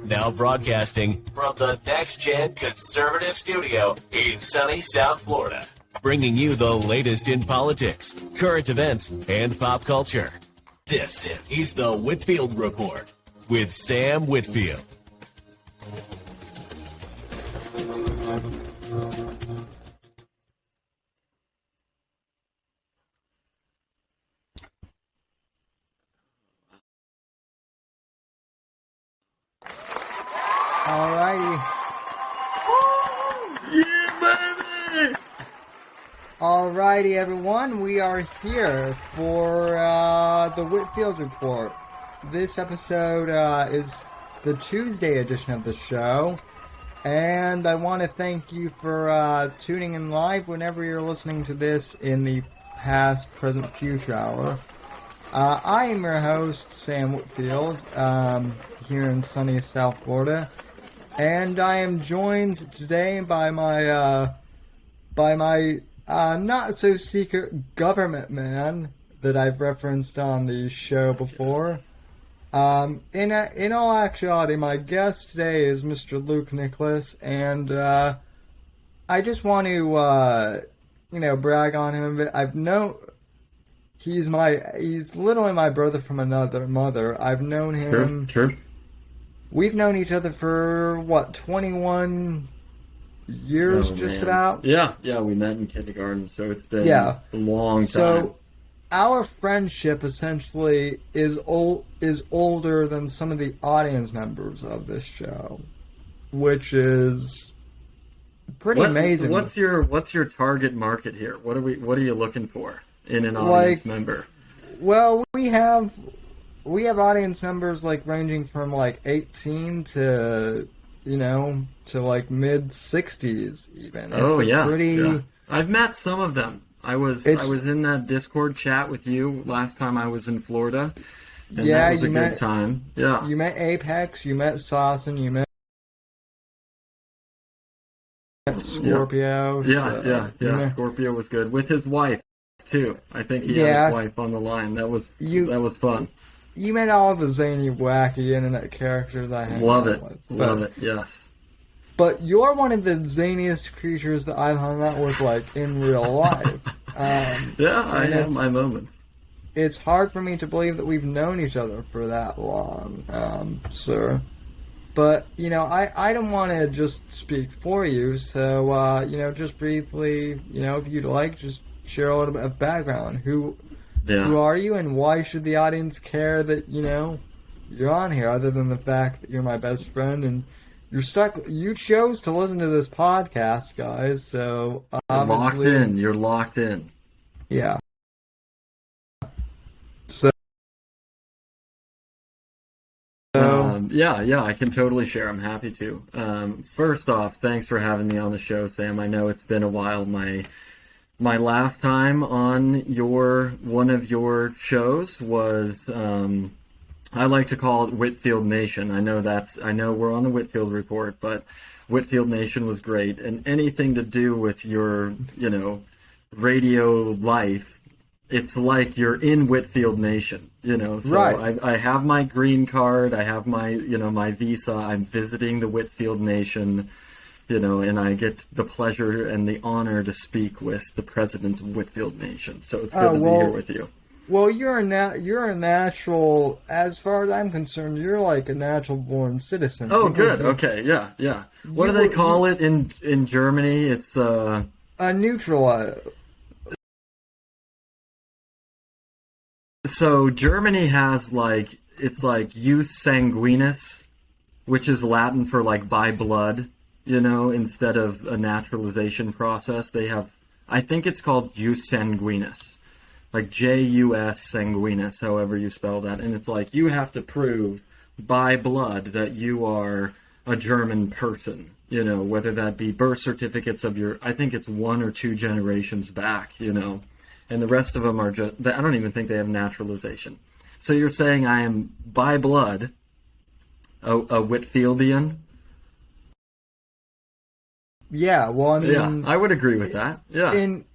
Now broadcasting from the Next Gen Conservative Studio in sunny South Florida, bringing you the latest in politics, current events, and pop culture. This is the Whitfield Report with Sam Whitfield. Alrighty. Yeah, baby! Alrighty, everyone. We are here for the Whitfield Report. This episode is the Tuesday edition of the show. And I want to thank you for tuning in live whenever you're listening to this in the past, present, future hour. I am your host, Sam Whitfield, here in sunny South Florida. And I am joined today by my not so secret government man that I've referenced on the show before. In all actuality, my guest today is Mr. Luke Nickless, and I just want to brag on him a bit. He's literally my brother from another mother. I've known him. True. We've known each other for, 21 years, about? Yeah, we met in kindergarten, so it's been a long time. So, our friendship essentially is older than some of the audience members of this show, which is pretty amazing. What's your target market here? What are you looking for in an audience member? Well, we have audience members ranging from 18 to mid 60s even. Yeah. I've met some of them. I was in that Discord chat with you last time I was in Florida. And that was a good time. Yeah. You met Apex, you met Saucin, you met Scorpio. Yeah. Scorpio was good with his wife too. I think he had his wife on the line. That was fun. You met all the zany, wacky internet characters I hang out with. Love it, yes. But you're one of the zaniest creatures that I've hung out with, in real life. I have my moments. It's hard for me to believe that we've known each other for that long, sir. But, I don't want to just speak for you, so, just briefly, if you'd like, just share a little bit of background. Who are you, and why should the audience care that, you're on here, other than the fact that you're my best friend, and you chose to listen to this podcast, guys, so obviously... You're locked in. Yeah. So... I can totally share. I'm happy to. First off, thanks for having me on the show, Sam. I know it's been a while. My last time on one of your shows was, I like to call it Whitfield Nation. I know we're on the Whitfield Report, but Whitfield Nation was great. And anything to do with your, radio life, it's like you're in Whitfield Nation, So right. I have my green card, I have my, my visa, I'm visiting the Whitfield Nation, and I get the pleasure and the honor to speak with the president of Whitfield Nation. So it's good to be here with you. Well, you're a natural, as far as I'm concerned, you're like a natural born citizen. Oh, good. Okay, yeah. What do they call it in Germany? It's a neutral. So Germany has it's jus sanguinis, which is Latin for by blood. Instead of a naturalization process, they have, I think it's called jus sanguinis, Jus sanguinis, however you spell that. And it's you have to prove by blood that you are a German person, whether that be birth certificates of I think it's 1 or 2 generations back, and the rest of them are just, I don't even think they have naturalization. So you're saying I am by blood a Whitfieldian? Yeah, well, I mean, I would agree with that. Yeah. In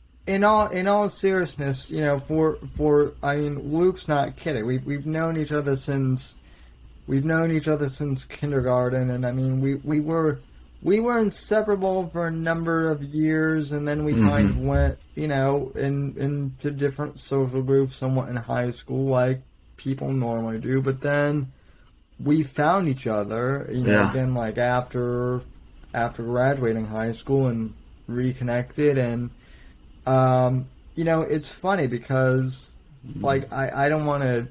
all seriousness, Luke's not kidding. We've known each other since we've known each other since kindergarten, and I mean, we were inseparable for a number of years, and then we kind of went, into different social groups somewhat in high school, like people normally do. But then we found each other, again, like after graduating high school and reconnected, and it's funny because like I don't want to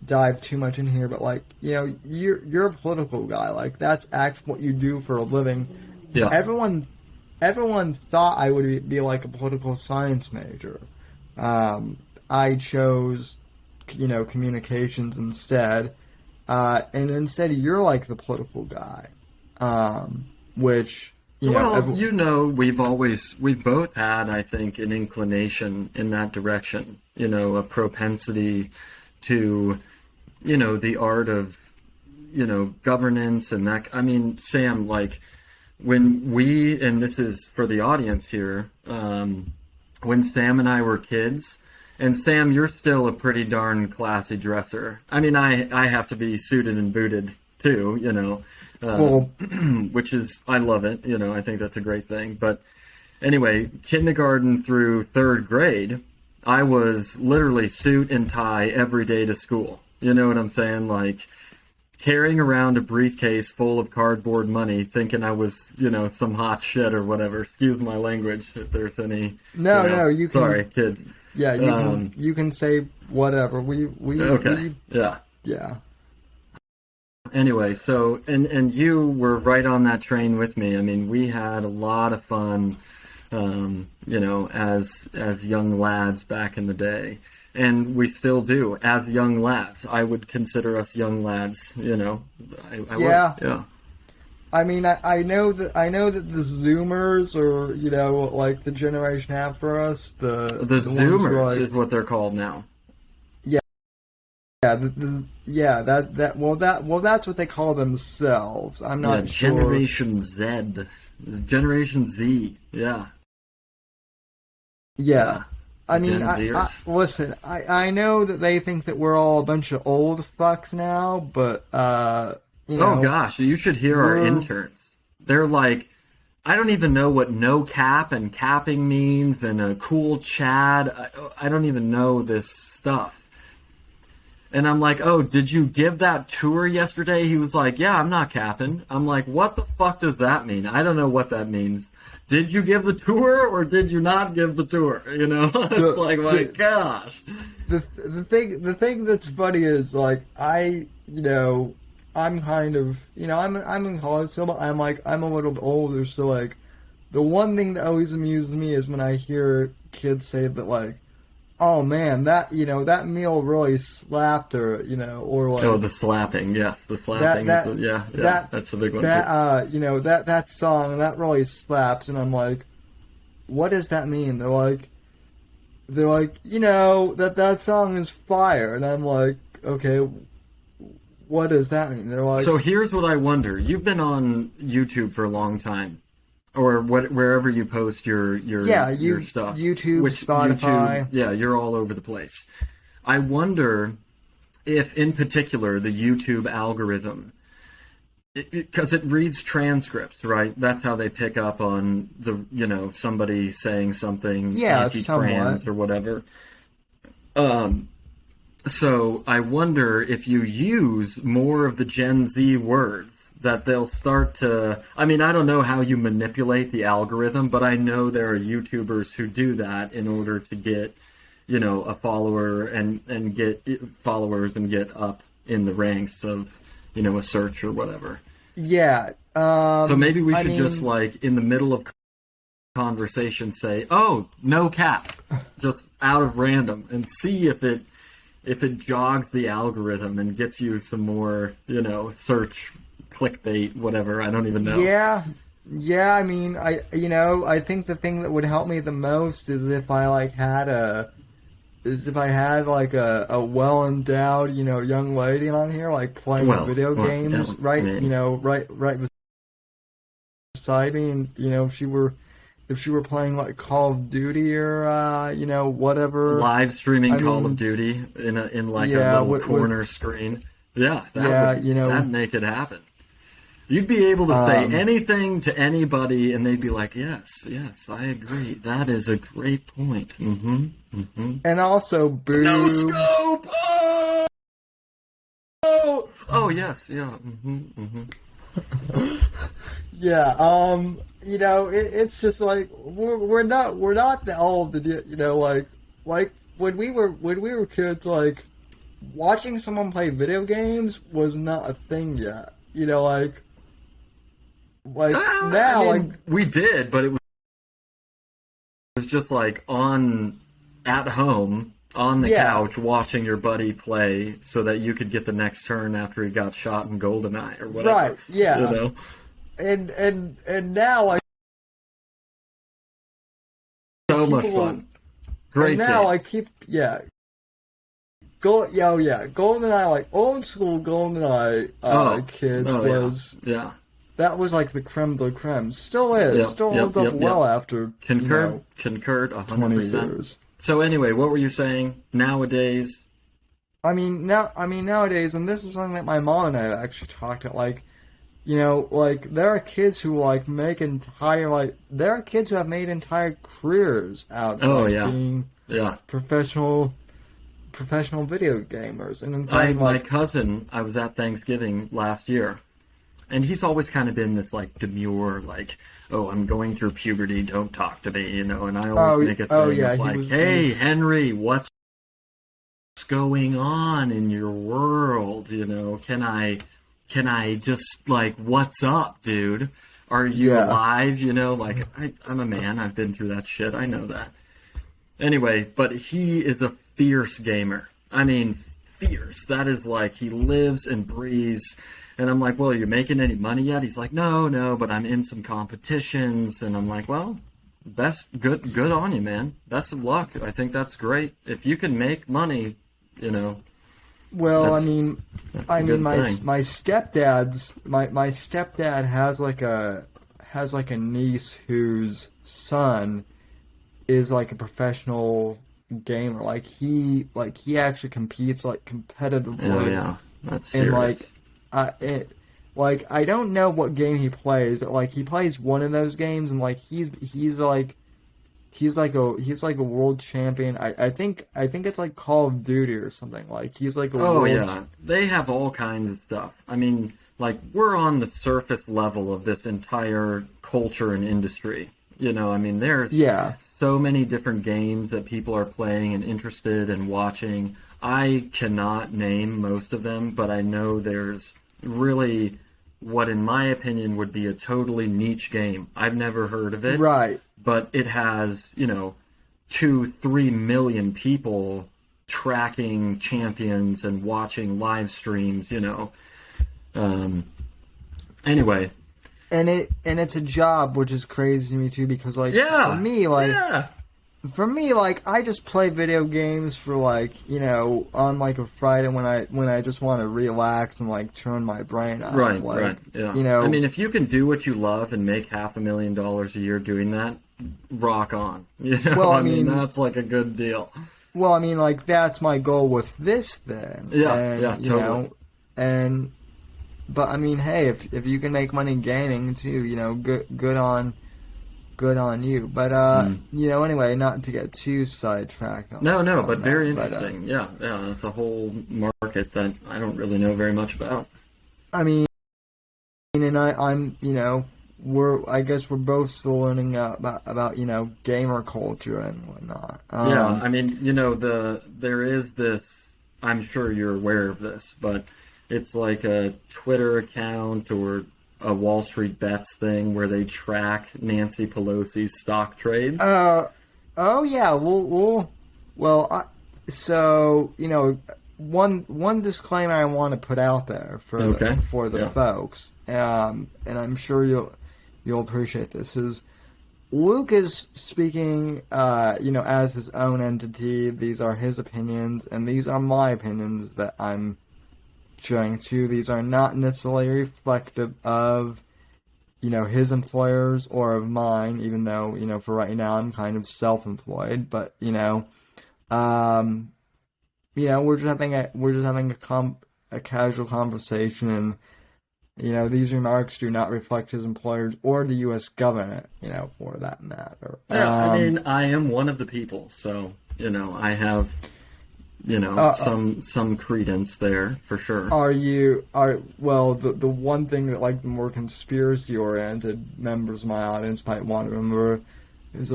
dive too much in here, but like you're a political guy, like that's actually what you do for a living. Yeah. Everyone thought I would be like a political science major. I chose communications instead, and instead you're like the political guy, which we've both had, I think, an inclination in that direction, a propensity to, the art of, governance and that. I mean, Sam, like when we, and this is for the audience here, when Sam and I were kids, and Sam, you're still a pretty darn classy dresser. I mean, I have to be suited and booted too, which is, I love it. I think that's a great thing. But anyway, kindergarten through third grade, I was literally suit and tie every day to school. You know what I'm saying? Like carrying around a briefcase full of cardboard money, thinking I was, some hot shit or whatever. Excuse my language if there's any. No, you can. Sorry, kids. Yeah, you can say whatever. Yeah. Anyway, so and you were right on that train with me. I mean, we had a lot of fun, as young lads back in the day, and we still do as young lads. I would consider us young lads. Yeah. Yeah. I mean, I know that the Zoomers, or like the generation after us, the Zoomers is what they're called now. Yeah, that's what they call themselves. I'm not sure. Generation Z, Generation Z. Yeah. Yeah. I mean, listen. I know that they think that we're all a bunch of old fucks now, but oh gosh, you should hear our interns. They're like, I don't even know what no cap and capping means, and a cool Chad. I don't even know this stuff. And I'm like, oh, did you give that tour yesterday? He was like, yeah, I'm not capping. I'm like, what the fuck does that mean? I don't know what that means. Did you give the tour or did you not give the tour? It's like, my gosh. The thing that's funny is, like, I'm kind of, I'm in college still, but I'm a little bit older, so, like, the one thing that always amuses me is when I hear kids say that, like, oh man, that meal really slapped her, or like, oh, the slapping, yes, the slapping, that's a big one. That song that really slaps, and I'm like, what does that mean? They're like, that song is fire, and I'm like, okay, what does that mean? They're like, so here's what I wonder. You've been on YouTube for a long time. Or wherever you post your stuff. YouTube, Spotify. You're all over the place. I wonder if, in particular, the YouTube algorithm, because it reads transcripts, right? That's how they pick up on somebody saying something anti-trans or whatever. So I wonder if you use more of the Gen Z words, that they'll start to, I mean, I don't know how you manipulate the algorithm, but I know there are YouTubers who do that in order to get, a follower and get followers and get up in the ranks of, a search or whatever. Yeah. So maybe we should just, like, in the middle of conversation say, oh, no cap, just out of random, and see if it jogs the algorithm and gets you some more, search clickbait, whatever. I don't even know. Yeah. I mean, I think the thing that would help me the most is if I had a well endowed, young lady on here, like playing video games, right? Right beside me, and if she were playing like Call of Duty or whatever, live streaming Call of Duty in a little corner screen. Yeah, Yeah, that'd make it happen. You'd be able to say anything to anybody, and they'd be like, "Yes, yes, I agree. That is a great point." Mm-hmm. Mm-hmm. And also, boobs. No scope. Oh, yes, yeah. Mm-hmm. Mm-hmm. Yeah. It's just like we're not that old to do, like when we were kids, like watching someone play video games was not a thing yet. Now, I mean, we did, but it was just like at home on the couch watching your buddy play so that you could get the next turn after he got shot in GoldenEye or whatever. Right, yeah. And now, like, so much fun. Great. And now game. GoldenEye, like old school GoldenEye kids was that was like the creme de la creme. Still is. Still holds up well after concurred 100%. 20 years. So anyway, what were you saying? Nowadays, nowadays, and this is something that my mom and I have actually talked about. Like, there are kids who there are kids who have made entire careers out of being professional video gamers. And in fact, my cousin, I was at Thanksgiving last year, and he's always kind of been this like demure, like, "Oh, I'm going through puberty, don't talk to me," and I always make a thing of like, "Hey, Henry, what's going on in your world? Can I just, like, what's up, dude? Are you alive?" Like, I'm a man. I've been through that shit. I know that. Anyway, but he is a fierce gamer. I mean, fierce. That is like, he lives and breathes. And I'm like, "Well, are you making any money yet?" He's like, no, but I'm in some competitions. And I'm like, "Well, good on you, man. Best of luck. I think that's great. If you can make money, Well, my stepdad has like a niece whose son is like a professional gamer. Like he actually competes like competitively. Oh yeah, that's serious. And I don't know what game he plays, but like he plays one of those games, and like he's like a world champion. I think it's like Call of Duty or something. Like he's like a they have all kinds of stuff. I mean, like, we're on the surface level of this entire culture and industry. There's so many different games that people are playing and interested in watching. I cannot name most of them, but I know there's really what, in my opinion, would be a totally niche game. I've never heard of it. Right. But it has, 2-3 million people tracking champions and watching live streams, Anyway. And it's a job, which is crazy to me too, because for me, I just play video games for on like a Friday when I just want to relax and like turn my brain off. Right. Yeah. I mean, if you can do what you love and make $500,000 a year doing that, rock on. Well, I mean, that's like a good deal. Well, I mean, like, that's my goal with this then. Yeah, totally. But I mean, hey, if you can make money gaming too, good on you. But anyway, not to get too sidetracked. But very interesting. Yeah, it's a whole market that I don't really know very much about. I mean, and I guess we're both still learning about gamer culture and whatnot. I mean, there is this. I'm sure you're aware of this, but it's like a Twitter account or a Wall Street Bets thing where they track Nancy Pelosi's stock trades. Oh yeah. One disclaimer I want to put out there for the folks, and I'm sure you'll appreciate this, is Luke is speaking, as his own entity. These are his opinions, and these are my opinions that I'm sharing too. These are not necessarily reflective of, his employers or of mine, even though, for right now I'm kind of self-employed, but, we're just having a a casual conversation, and these remarks do not reflect his employers or the U.S. government, for that matter. Yeah, I mean, I am one of the people, so I have some credence there for sure. The one thing that like the more conspiracy oriented members of my audience might want to remember is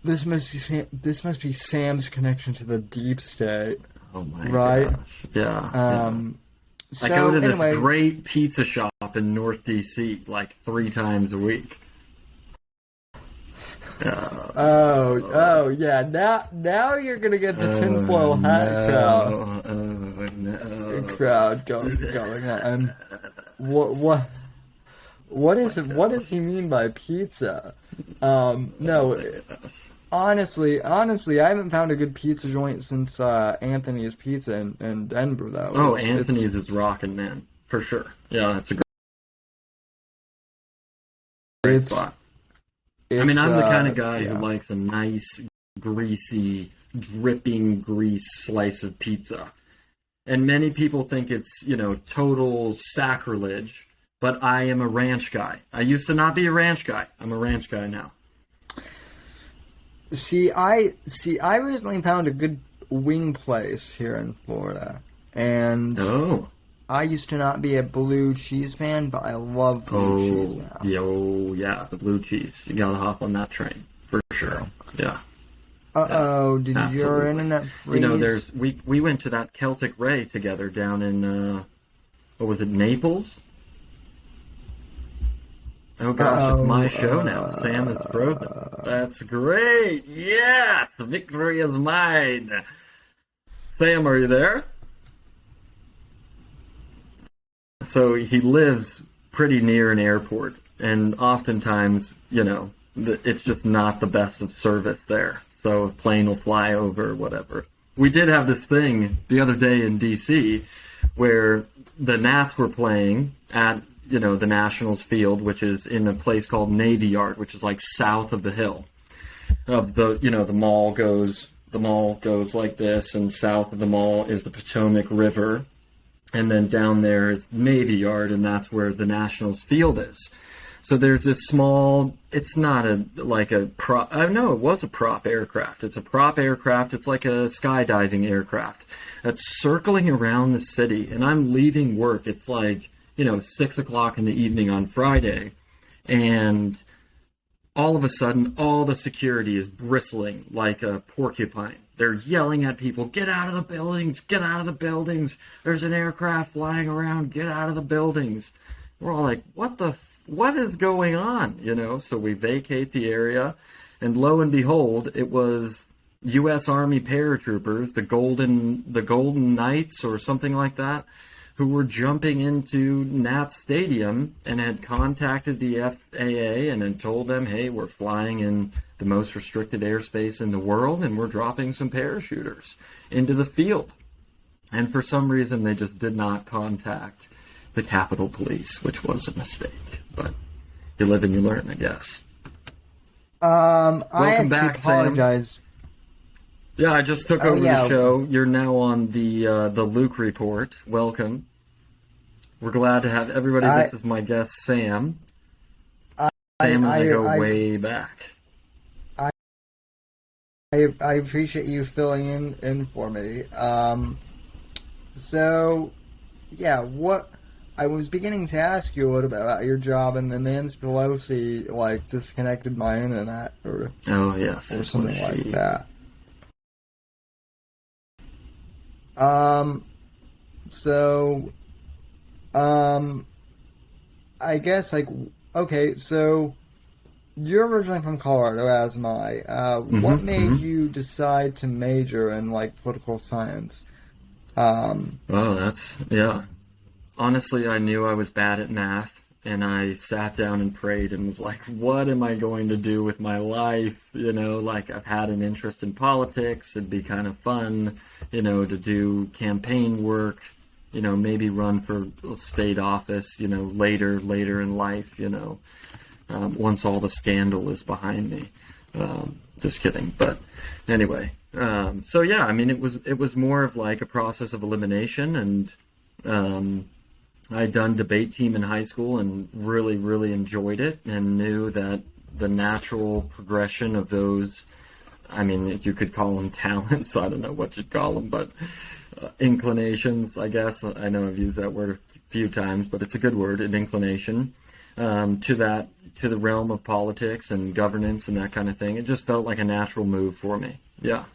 this must be Sam's connection to the deep state. Oh my right? gosh. Yeah. So, I go to this anyway, great pizza shop in North D.C. like 3 times a week. Yeah. Now you're gonna get the tinfoil hat crowd going on. What does he mean by pizza? No, honestly, I haven't found a good pizza joint since Anthony's Pizza in Denver, though. Oh, Anthony's is rockin', man, for sure. Yeah, that's a great spot. I mean, I'm the kind of guy who likes a nice, greasy, dripping grease slice of pizza. And many people think it's, total sacrilege, but I am a ranch guy. I used to not be a ranch guy. I'm a ranch guy now. I recently found a good wing place here in Florida. And I used to not be a blue cheese fan, but I love blue cheese now. Yeah, the blue cheese. You gotta hop on that train for sure. Yeah. Did your internet freeze? We went to that Celtic Ray together down in what was it, Naples? Oh gosh, it's my show now. Sam is frozen. That's great. Yes, the victory is mine. Sam, are you there? So he lives pretty near an airport, and oftentimes, it's just not the best of service there. So a plane will fly over or whatever. We did have this thing the other day in D.C. where the Nats were playing at, the Nationals field, which is in a place called Navy Yard, which is like south of the hill. The mall goes like this, and south of the mall is the Potomac River. And then down there is Navy Yard, and that's where the Nationals field is. So there's this small, it's not a prop, no, it was a prop aircraft. It's a prop aircraft. It's like a skydiving aircraft that's circling around the city. And I'm leaving work. It's like, 6 o'clock in the evening on Friday. And all of a sudden, all the security is bristling like a porcupine. They're yelling at people, get out of the buildings, get out of the buildings. There's an aircraft flying around, get out of the buildings. We're all like, what is going on? So we vacate the area, and lo and behold, it was U.S. Army paratroopers, the Golden Knights or something like that, who were jumping into Nats Stadium and had contacted the FAA and had told them, hey, we're flying in the most restricted airspace in the world, and we're dropping some parachuters into the field. And for some reason, they just did not contact the Capitol Police, which was a mistake. But you live and you learn, I guess. Welcome back, apologize. Sam. Yeah, I just took over the show. You're now on the Luke Report. Welcome. We're glad to have everybody. This is my guest, Sam. Sam and I go way back. I appreciate you filling in for me. What I was beginning to ask you a little bit about your job, and then Nancy Pelosi disconnected my internet or something like that. I guess so you're originally from Colorado, as am I. What made you decide to major in political science? Honestly, I knew I was bad at math, and I sat down and prayed and was like, what am I going to do with my life? I've had an interest in politics. It'd be kind of fun, to do campaign work, maybe run for state office, later in life, once all the scandal is behind me. Just kidding. But anyway, So yeah, I mean, it was more of like a process of elimination, and I'd done debate team in high school and really, really enjoyed it, and knew that the natural progression of those, I mean, you could call them talents. I don't know what you'd call them, but inclinations, I guess. I know I've used that word a few times, but it's a good word, an inclination, to the realm of politics and governance and that kind of thing. It just felt like a natural move for me. Yeah.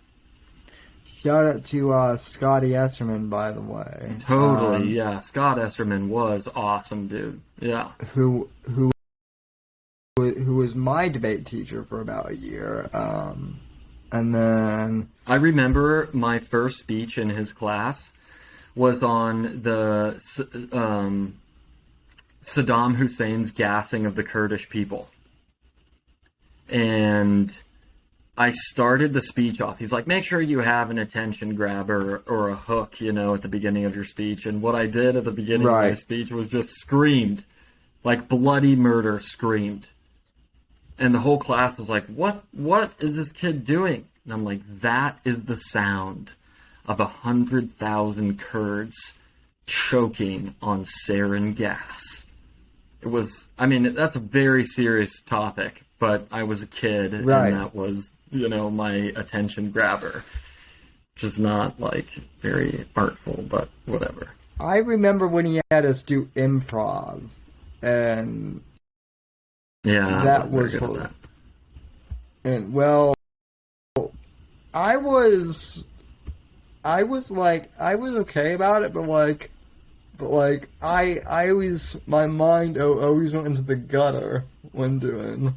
Shout out to Scotty Esserman, by the way. Totally, yeah. Scott Esserman was awesome, dude. Yeah. Who was my debate teacher for about a year. And then I remember my first speech in his class was on the Saddam Hussein's gassing of the Kurdish people. And I started the speech off. He's like, make sure you have an attention grabber or a hook, you know, at the beginning of your speech. And what I did at the beginning of my speech was just screamed, like bloody murder screamed. And the whole class was like, what is this kid doing? And I'm like, that is the sound of 100,000 Kurds choking on sarin gas. It was, I mean, that's a very serious topic, but I was a kid, and that was, you know, my attention grabber. Which is not, like, very artful, but whatever. I remember when he had us do improv, and yeah, that was that. And well, I was okay about it, but I always, my mind always went into the gutter when doing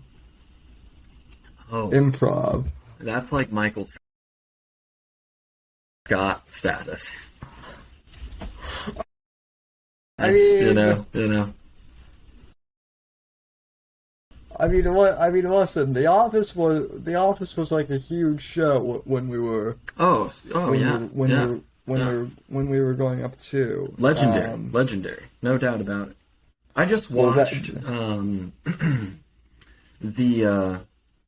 improv. That's like Michael Scott status. I mean, you know. I mean, listen. The Office was like a huge show when we were. When we were going up too. Legendary, no doubt about it. I just watched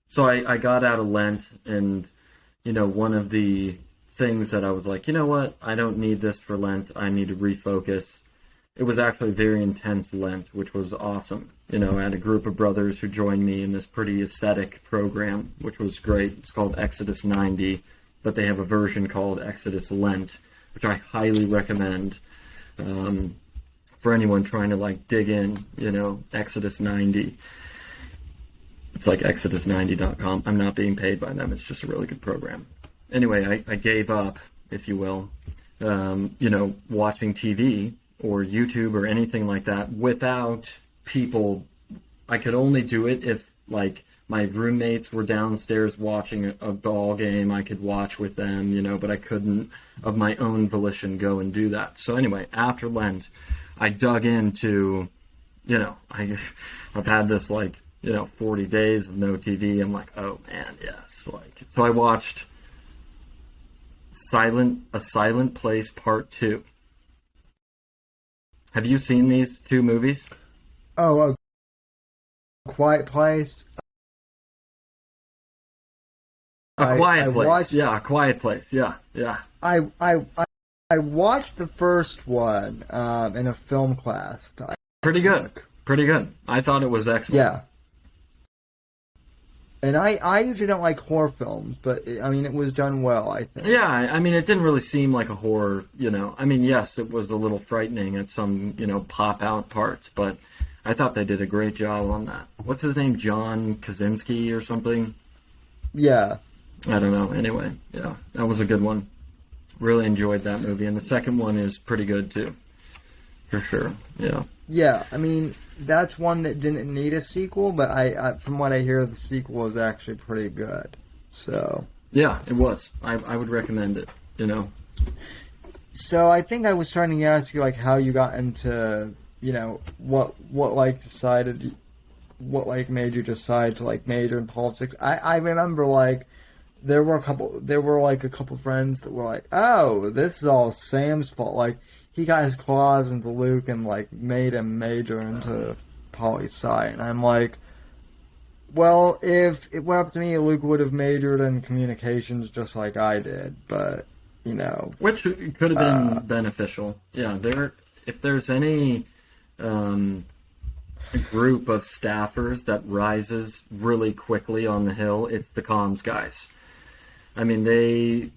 so I got out of Lent, and you know, one of the things that I was like, you know what, I don't need this for Lent. I need to refocus. It was actually very intense Lent, which was awesome. You know, I had a group of brothers who joined me in this pretty ascetic program, which was great. It's called Exodus 90, but they have a version called Exodus Lent, which I highly recommend for anyone trying to, like, dig in, you know, Exodus 90. It's like exodus90.com. I'm not being paid by them. It's just a really good program. Anyway, I gave up, if you will, you know, watching TV or YouTube or anything like that without people. I could only do it if, like, my roommates were downstairs watching a ball game. I could watch with them, you know, but I couldn't, of my own volition, go and do that. So anyway, after Lent, I dug into, you know, I've had this, like, you know, 40 days of no TV. I'm like, oh man, yes. Like, so I watched A Silent Place Part 2. Have you seen these two movies? Oh, A Quiet Place. A Quiet Place. Yeah, A Quiet Place. Yeah, yeah. I watched the first one in a film class. Pretty good. Pretty good. I thought it was excellent. Yeah. And I usually don't like horror films, but I mean, it was done well, I think. Yeah, I mean, it didn't really seem like a horror, you know. I mean, yes, it was a little frightening at some, you know, pop-out parts, but I thought they did a great job on that. What's his name? John Krasinski or something? Yeah. I don't know. Anyway, yeah, that was a good one. Really enjoyed that movie. And the second one is pretty good, too. For sure, yeah. Yeah, I mean, that's one that didn't need a sequel, but I from what I hear, the sequel is actually pretty good. So yeah, it was. I would recommend it, you know. So I think I was trying to ask you, like, how you got into, you know, what made you decide to, like, major in politics. I remember, like, there were a couple friends that were like, oh, this is all Sam's fault. Like, he got his claws into Luke and, like, made him major into poli-sci. And I'm like, Well, if it went up to me, Luke would have majored in communications just like I did, but, you know. Which could have been beneficial. Yeah, if there's any group of staffers that rises really quickly on the hill, it's the comms guys. I mean, they,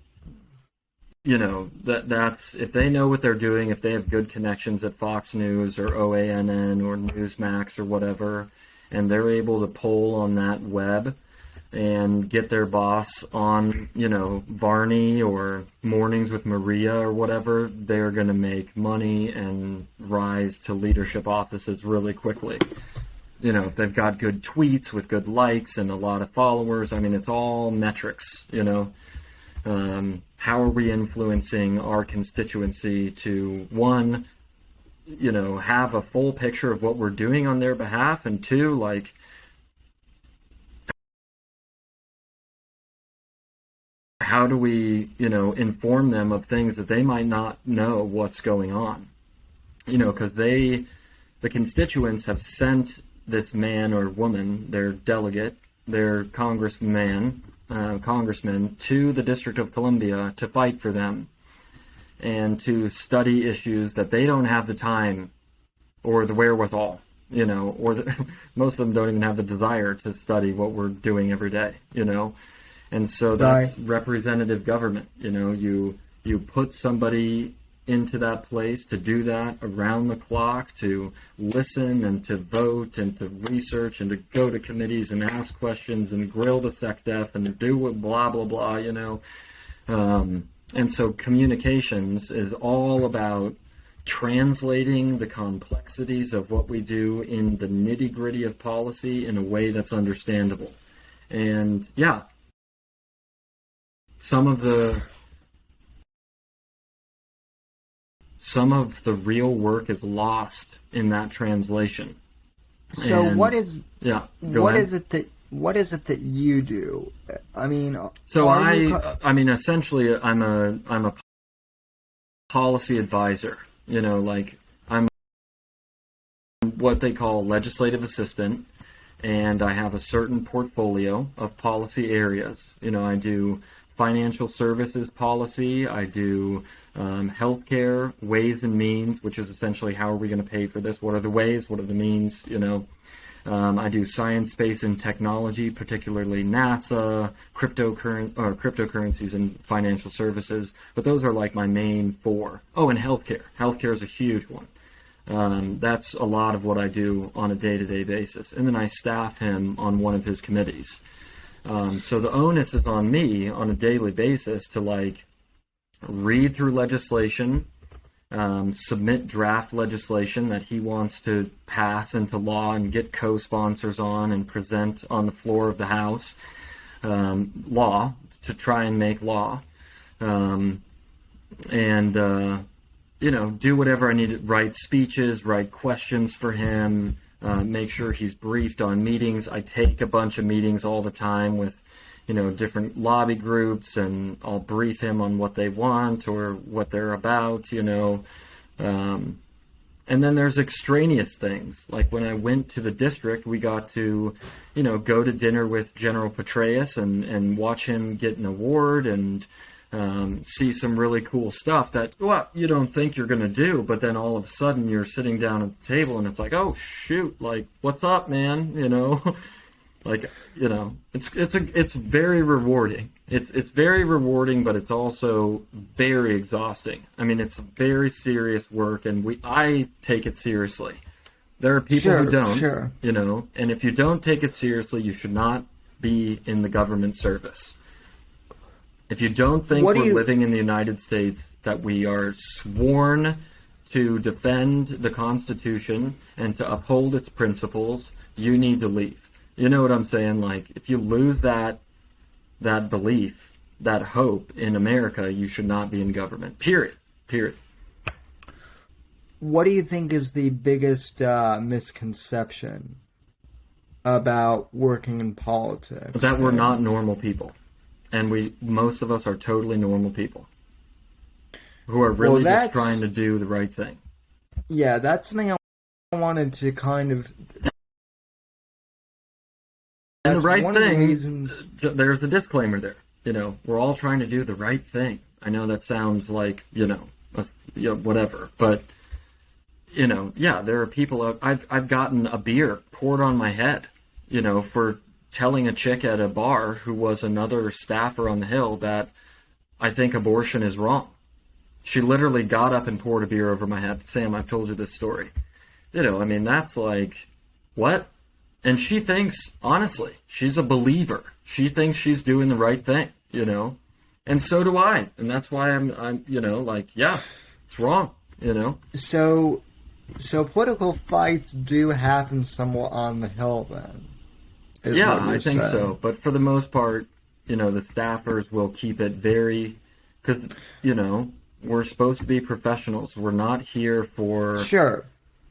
you know, that's if they know what they're doing, if they have good connections at Fox News or OANN or Newsmax or whatever, and they're able to poll on that web and get their boss on, you know, Varney or Mornings with Maria or whatever, they're going to make money and rise to leadership offices really quickly. You know, if they've got good tweets with good likes and a lot of followers, I mean, it's all metrics, you know. How are we influencing our constituency to, one, you know, have a full picture of what we're doing on their behalf, and two, like, how do we, you know, inform them of things that they might not know what's going on? You know, because the constituents have sent this man or woman, their delegate, their congressman, to the District of Columbia to fight for them and to study issues that they don't have the time or the wherewithal, you know, or most of them don't even have the desire to study what we're doing every day, you know. And so that's right. Representative government. You know, you put somebody into that place to do that around the clock, to listen and to vote and to research and to go to committees and ask questions and grill the SecDef and to do what blah, blah, blah, you know. And so communications is all about translating the complexities of what we do in the nitty-gritty of policy in a way that's understandable. And yeah, some of the real work is lost in that translation. So and, what is it that you do? I mean, so I mean, essentially, I'm a policy advisor. You know, like I'm what they call legislative assistant, and I have a certain portfolio of policy areas. You know, I do financial services policy, I do healthcare, ways and means, which is essentially how are we going to pay for this? What are the ways? What are the means? You know, I do science, space, and technology, particularly NASA, cryptocurrencies, and financial services. But those are like my main four. Oh, and healthcare. Healthcare is a huge one. That's a lot of what I do on a day-to-day basis. And then I staff him on one of his committees. So the onus is on me on a daily basis to like read through legislation, submit draft legislation that he wants to pass into law and get co-sponsors on and present on the floor of the House, law to try and make law, and you know, do whatever I need to, write speeches, write questions for him, make sure he's briefed on meetings. I take a bunch of meetings all the time with, you know, different lobby groups, and I'll brief him on what they want or what they're about, you know. And then there's extraneous things. Like when I went to the district, we got to, you know, go to dinner with General Petraeus and watch him get an award and see some really cool stuff that, well, you don't think you're going to do, but then all of a sudden you're sitting down at the table and it's like, oh shoot, like, what's up, man? You know, like, you know, it's very rewarding. It's very rewarding, but it's also very exhausting. I mean, it's very serious work, and I take it seriously. There are people who don't, you know, and if you don't take it seriously, you should not be in the government service. If you don't think we're living in the United States, that we are sworn to defend the Constitution and to uphold its principles, you need to leave. You know what I'm saying? Like, if you lose that belief, that hope in America, you should not be in government. Period. What do you think is the biggest misconception about working in politics? That we're not normal people. And most of us are totally normal people who are really just trying to do the right thing. Yeah, that's something I wanted to kind of And the right one of the thing, reasons. there's a disclaimer there. We're all trying to do the right thing. I know that sounds like, whatever. But, yeah, there are people out. I've gotten a beer poured on my head, for telling a chick at a bar who was another staffer on the Hill that I think abortion is wrong. She literally got up and poured a beer over my head. Sam, I've told you this story. That's like, what? And she thinks, honestly, she's a believer. She thinks she's doing the right thing, And so do I. And that's why I'm yeah, it's wrong, So political fights do happen somewhat on the Hill then. Yeah, I think so. But for the most part, the staffers will keep it very, because, we're supposed to be professionals. We're not here for... Sure.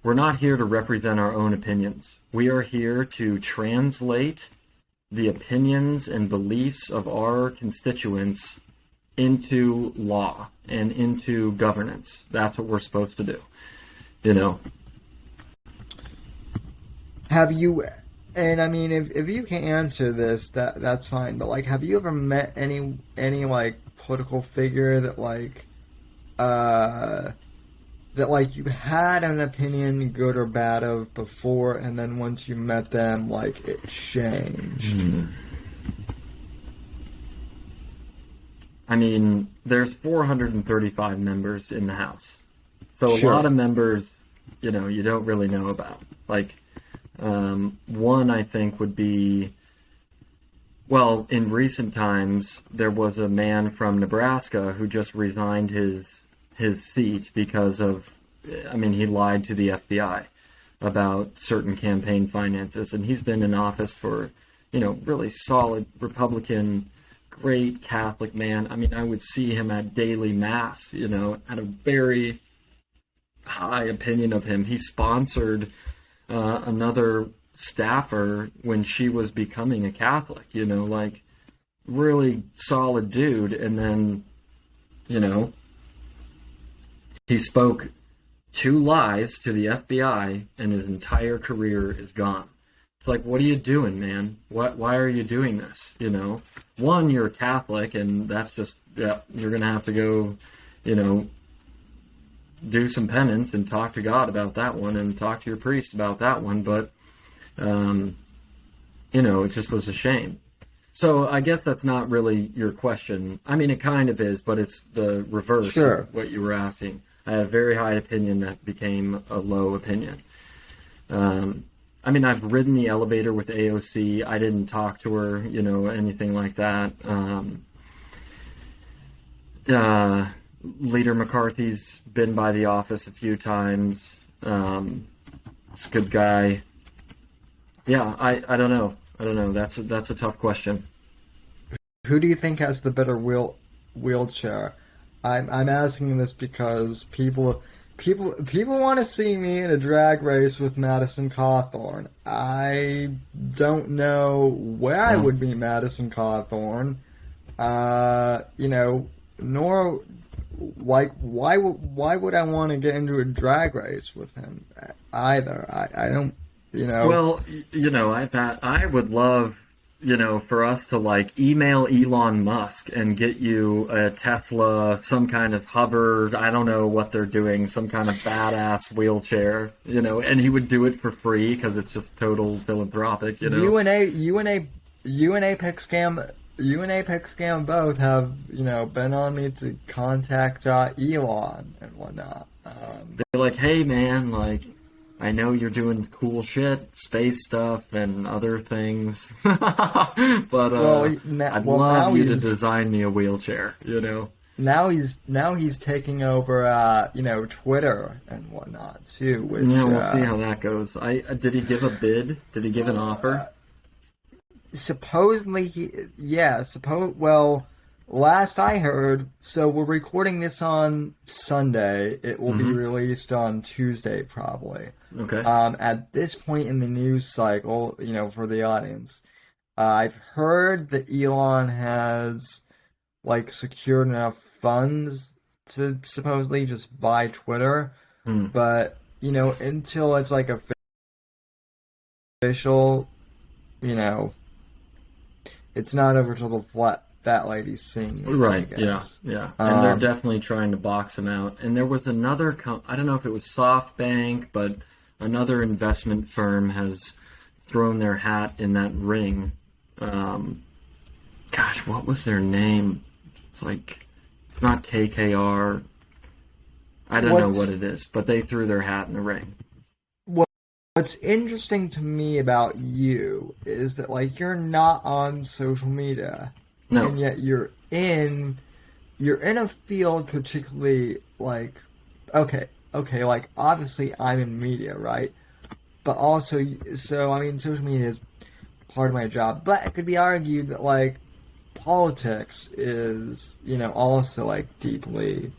We're not here to represent our own opinions. We are here to translate the opinions and beliefs of our constituents into law and into governance. That's what we're supposed to do, Have you... And if you can answer this, that's fine. But have you ever met any political figure that you had an opinion, good or bad, of before, and then once you met them, it changed? There's 435 members in the House, so a Sure. lot of members, you don't really know about. One, I think, would be, well, in recent times, there was a man from Nebraska who just resigned his seat because of, he lied to the FBI about certain campaign finances, and he's been in office for, really solid Republican, great Catholic man. I would see him at daily mass, had a very high opinion of him. He sponsored another staffer when she was becoming a Catholic, really solid dude. And then, he spoke 2 lies to the FBI and his entire career is gone. It's what are you doing, man? Why are you doing this? One, you're a Catholic, and that's just, you're going to have to go, do some penance and talk to God about that one and talk to your priest about that one. But, it just was a shame. So I guess that's not really your question. It kind of is, but it's the reverse Sure. of what you were asking. I had a very high opinion that became a low opinion. I've ridden the elevator with AOC. I didn't talk to her, anything like that. Leader McCarthy's been by the office a few times. He's a good guy. Yeah, I don't know. That's a tough question. Who do you think has the better wheelchair? I'm asking this because people want to see me in a drag race with Madison Cawthorn. I don't know where I would be Madison Cawthorn. Nor why would I want to get into a drag race with him either? I don't, Well, I would love, for us to email Elon Musk and get you a Tesla, some kind of hover, I don't know what they're doing, some kind of badass wheelchair, and he would do it for free because it's just total philanthropic, You and Apex Scam both have, been on me to contact Elon and whatnot. They're like, hey man, I know you're doing cool shit, space stuff and other things, but I'd love you to design me a wheelchair, Now he's taking over, Twitter and whatnot too. Which, we'll see how that goes. Did he give a bid? Did he give an offer? Supposedly, well, last I heard, so we're recording this on Sunday. It will be released on Tuesday, probably. Okay. At this point in the news cycle, for the audience, I've heard that Elon has, secured enough funds to supposedly just buy Twitter. But, until it's, official, it's not over till the fat lady sings. Right, yeah. And they're definitely trying to box him out. And there was another, I don't know if it was SoftBank, but another investment firm has thrown their hat in that ring. Gosh, what was their name? It's not KKR. I don't know what it is, but they threw their hat in the ring. What's interesting to me about you is that, like, you're not on social media. No. And yet you're in a field particularly, like, okay, like, obviously I'm in media, right? But also, so, I mean, social media is part of my job. But it could be argued that, like, politics is, also, like, deeply,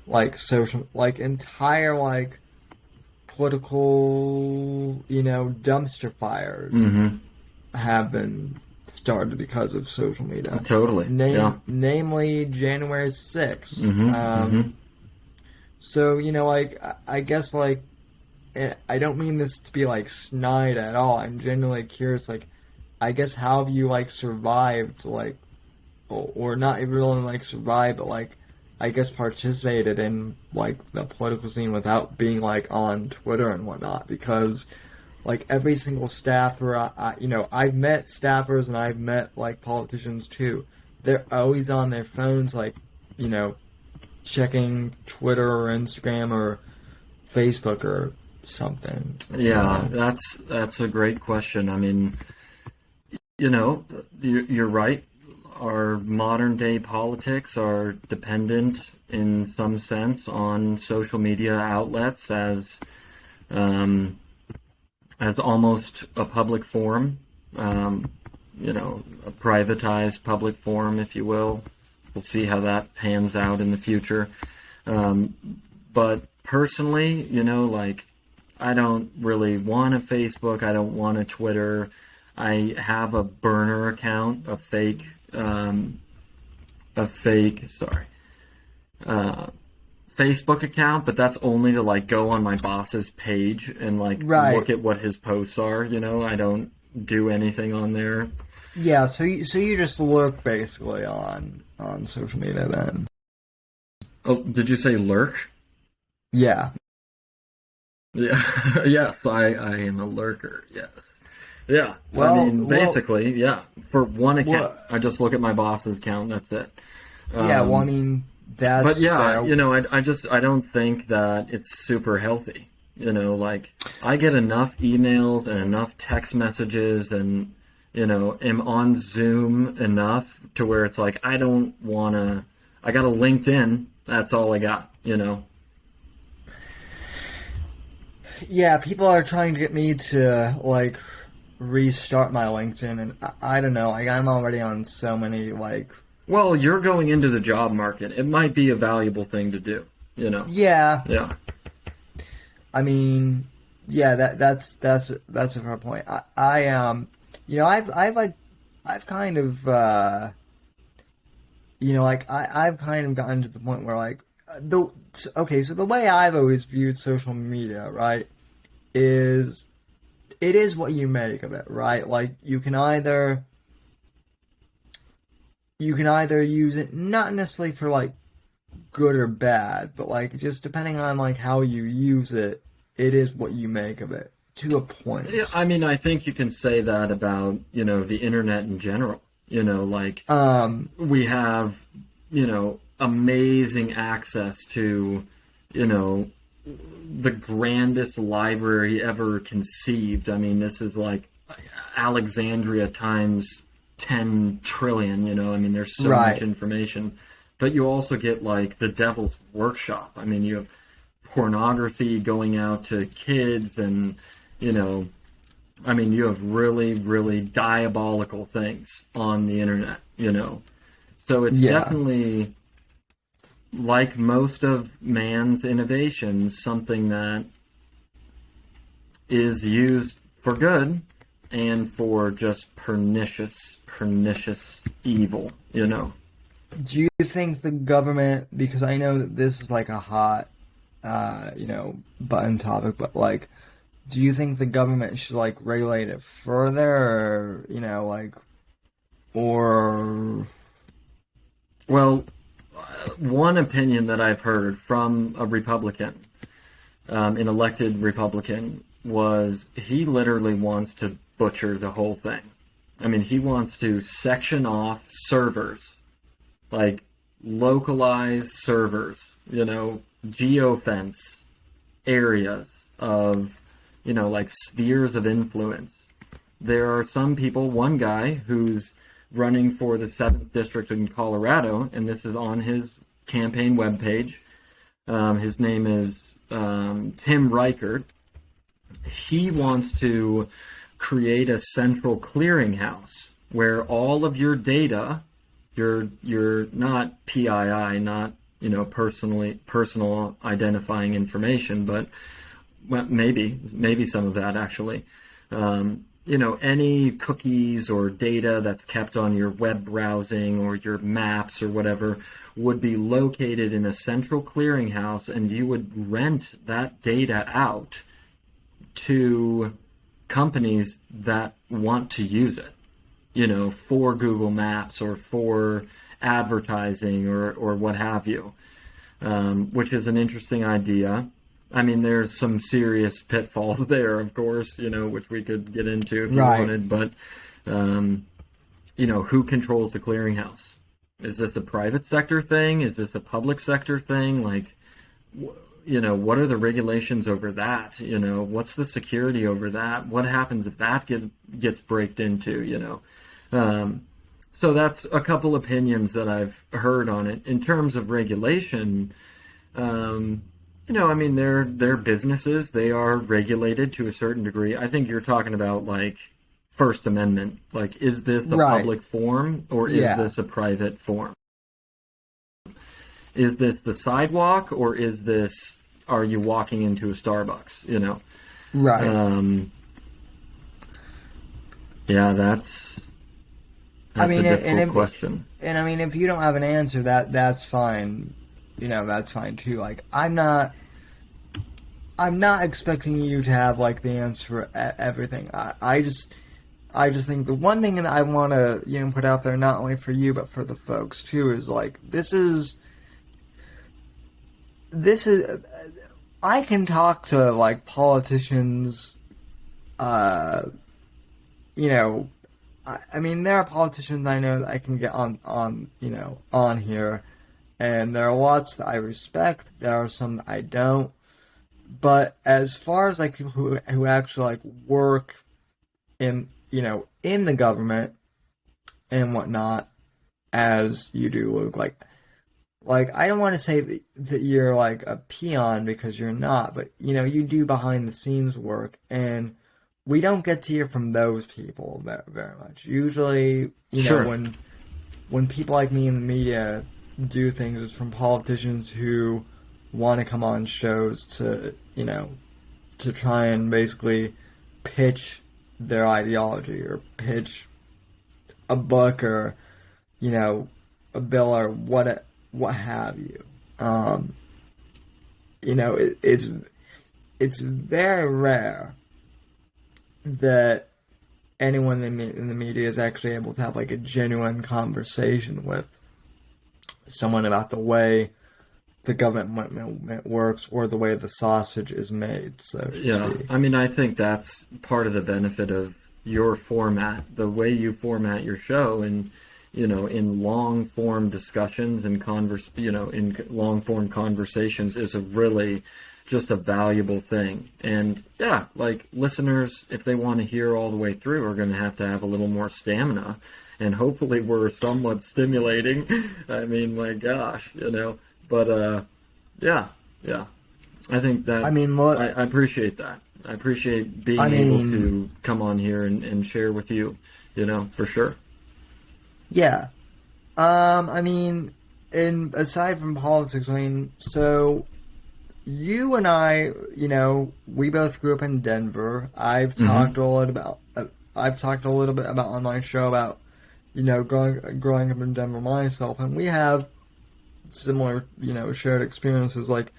like, social, like, entire, like, political, dumpster fires have been started because of social media. Totally. Namely, January 6th. So, like, I guess, like, I don't mean this to be, like, snide at all. I'm genuinely curious, like, I guess how have you, like, survived, like, or not even really, like, survived, but, like, I guess participated in, like, the political scene without being, like, on Twitter and whatnot, because, like, every single staffer, I've met staffers and I've met, like, politicians too. They're always on their phones, like, checking Twitter or Instagram or Facebook or something. Yeah, that's a great question. I mean, you're right. Our modern day politics are dependent in some sense on social media outlets as almost a public forum, a privatized public forum, if you will. We'll see how that pans out in the future. But personally, like, I don't really want a Facebook. I don't want a Twitter. I have a burner account, a fake Facebook account, but that's only to, like, go on my boss's page and, like, look at what his posts are. I don't do anything on there. Yeah, so you just lurk basically on social media then. Oh, did you say lurk? Yeah. Yeah. Yes, I am a lurker. Yes. Yeah, basically, yeah. For one account, I just look at my boss's account. That's it. That's. But yeah, fair. I don't think that it's super healthy. Like, I get enough emails and enough text messages, and am on Zoom enough to where it's like I don't want to. I got a LinkedIn. That's all I got. Yeah, people are trying to get me to, like, restart my LinkedIn, and I don't know, like, I'm already on so many, like... Well, you're going into the job market. It might be a valuable thing to do, Yeah. Yeah. I mean, yeah, that's a fair point. I've kind of, I've kind of gotten to the point where, like, so the way I've always viewed social media, right, is it is what you make of it, right? Like, you can either use it not necessarily for, like, good or bad, but, like, just depending on, like, how you use it, it is what you make of it to a point. Yeah, I mean, I think you can say that about, the internet in general. Like, we have, amazing access to, the grandest library ever conceived. I mean, this is like Alexandria times 10 trillion, I mean, there's so much information. But you also get, like, the devil's workshop. I mean, you have pornography going out to kids, and, I mean, you have really, really diabolical things on the internet, So it's definitely, like most of man's innovations, something that is used for good and for just pernicious evil, Do you think the government, because I know that this is, like, a hot, button topic, but, like, do you think the government should, like, regulate it further, or, like, Or Well, one opinion that I've heard from a Republican, an elected Republican, was he literally wants to butcher the whole thing. I mean, he wants to section off servers, like localized servers, geofence areas of, like spheres of influence. There are some people, one guy who's running for the 7th District in Colorado, and this is on his campaign webpage. His name is Tim Reichert. He wants to create a central clearinghouse where all of your data, your not PII, not personal identifying information, but maybe some of that actually. Any cookies or data that's kept on your web browsing or your maps or whatever would be located in a central clearinghouse, and you would rent that data out to companies that want to use it, for Google Maps or for advertising or what have you, which is an interesting idea. I mean, there's some serious pitfalls there, of course, which we could get into if you wanted, but, who controls the clearinghouse? Is this a private sector thing? Is this a public sector thing? Like, what are the regulations over that? What's the security over that? What happens if that gets breaked into, So that's a couple opinions that I've heard on it. In terms of regulation, they're businesses. They are regulated to a certain degree. I think you're talking about, like, First Amendment. Like, is this a public forum or is this a private forum? Is this the sidewalk or are you walking into a Starbucks, Right. Yeah, that's a difficult question. And if you don't have an answer, that's fine. That's fine too. Like, I'm not expecting you to have, like, the answer for everything. I just think the one thing that I want to, put out there, not only for you, but for the folks too, is, like, this is, I can talk to, like, politicians, there are politicians I know that I can get on here, and there are lots that I respect, there are some that I don't, but as far as, like, people who actually, like, work in the government and whatnot, as you do, Luke, like I don't want to say that you're, like, a peon, because you're not, but, you do behind the scenes work, and we don't get to hear from those people very much. Usually, when people like me in the media do things, it's from politicians who want to come on shows to try and basically pitch their ideology or pitch a book or, a bill or what have you. It's very rare that anyone in the media is actually able to have, like, a genuine conversation with someone about the way the government works or the way the sausage is made, so to speak. I think that's part of the benefit of your format, the way you format your show, and in long form discussions and in long form conversations is a really just a valuable thing. And like, listeners, if they want to hear all the way through, are going to have a little more stamina, and hopefully we're somewhat stimulating. I mean, my gosh, but I think that I appreciate that. I appreciate being able to come on here and share with you, for sure. Yeah. And aside from politics, so you and I, we both grew up in Denver. I've talked a little bit about on my show about, growing up in Denver myself, and we have similar, shared experiences. Like,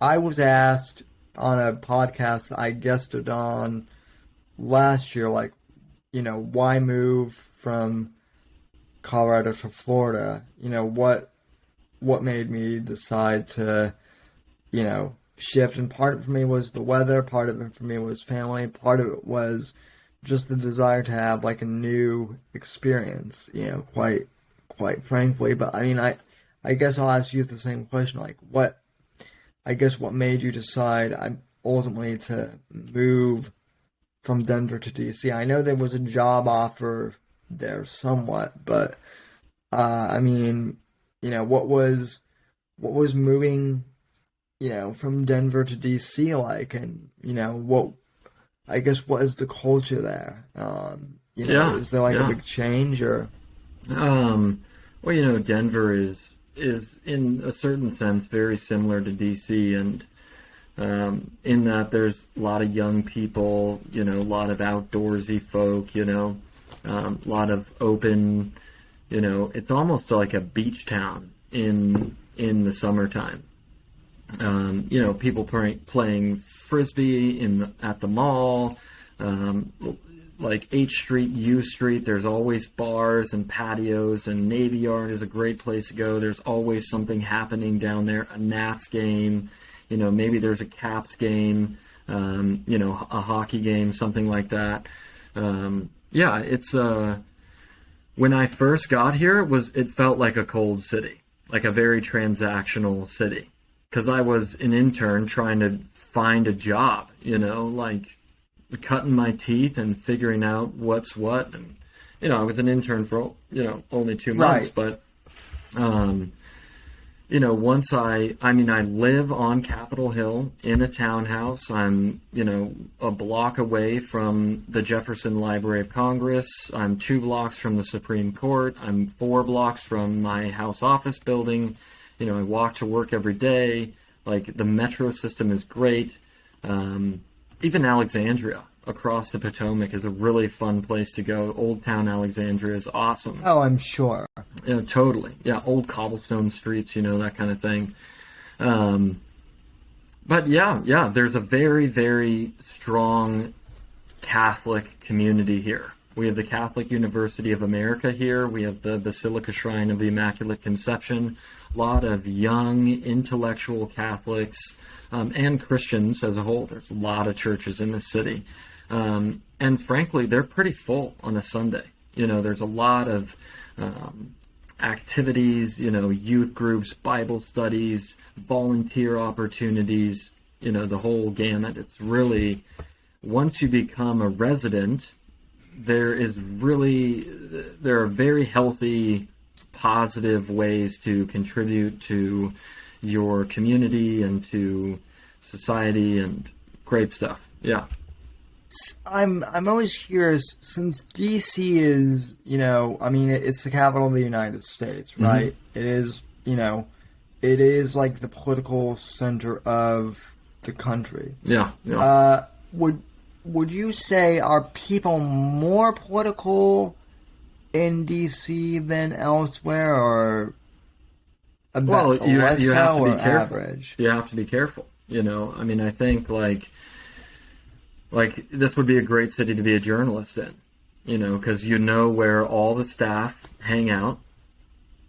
I was asked on a podcast that I guested on last year, like, why move from Colorado to Florida, what made me decide to, shift. And part of it for me was the weather, part of it for me was family, part of it was just the desire to have like a new experience, quite frankly. But I mean, I guess I'll ask you the same question, like what made you decide ultimately to move from Denver to DC? I know there was a job offer there somewhat, but I mean, what was moving, from Denver to DC like, and what is the culture there? Is there like a big change or? Well, Denver is in a certain sense very similar to DC, and in that there's a lot of young people, a lot of outdoorsy folk, a lot of open, it's almost like a beach town in the summertime. People playing frisbee at the mall, like H Street, U Street. There's always bars and patios, and Navy Yard is a great place to go. There's always something happening down there. A Nats game, maybe there's a Caps game, a hockey game, something like that. It's when I first got here, it felt like a cold city, like a very transactional city. Because I was an intern trying to find a job, like cutting my teeth and figuring out what's what. And, I was an intern for, only 2 months. Right. But, once I live on Capitol Hill in a townhouse. I'm, a block away from the Jefferson Library of Congress. I'm 2 blocks from the Supreme Court. I'm 4 blocks from my house office building. I walk to work every day. Like, the metro system is great. Even Alexandria across the Potomac is a really fun place to go. Old Town Alexandria is awesome. Oh, I'm sure. Totally. Yeah, old cobblestone streets, that kind of thing. But yeah, there's a very, very strong Catholic community here. We have the Catholic University of America here. We have the Basilica Shrine of the Immaculate Conception. A lot of young, intellectual Catholics and Christians as a whole. There's a lot of churches in this city. And frankly, they're pretty full on a Sunday. There's a lot of activities, youth groups, Bible studies, volunteer opportunities, the whole gamut. It's really, once you become a resident, there are very healthy, positive ways to contribute to your community and to society, and great stuff. Yeah. I'm always curious, since DC is, it's the capital of the United States, right? Mm-hmm. It is like the political center of the country. Yeah. Would you say, are people more political in DC than elsewhere, or you have to be careful. Average? You have to be careful. I think like this would be a great city to be a journalist in, because where all the staff hang out,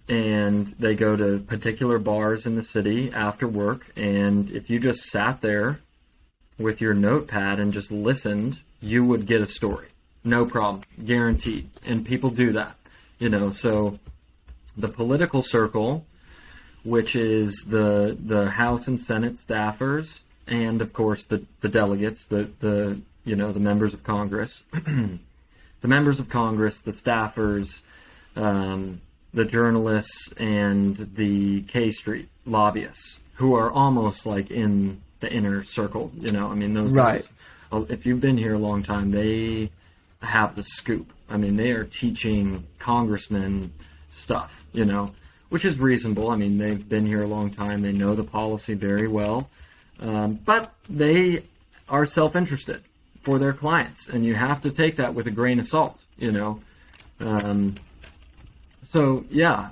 and they go to particular bars in the city after work, and if you just sat there with your notepad and just listened, you would get a story. No problem. Guaranteed. And people do that. So the political circle, which is the House and Senate staffers, and of course the delegates, the members of Congress, the members of Congress, the staffers, the journalists, and the K Street lobbyists, who are almost like in the inner circle, those guys, if you've been here a long time, they have the scoop. They are teaching congressmen stuff, which is reasonable. They've been here a long time. They know the policy very well, but they are self-interested for their clients, and you have to take that with a grain of salt, So, yeah,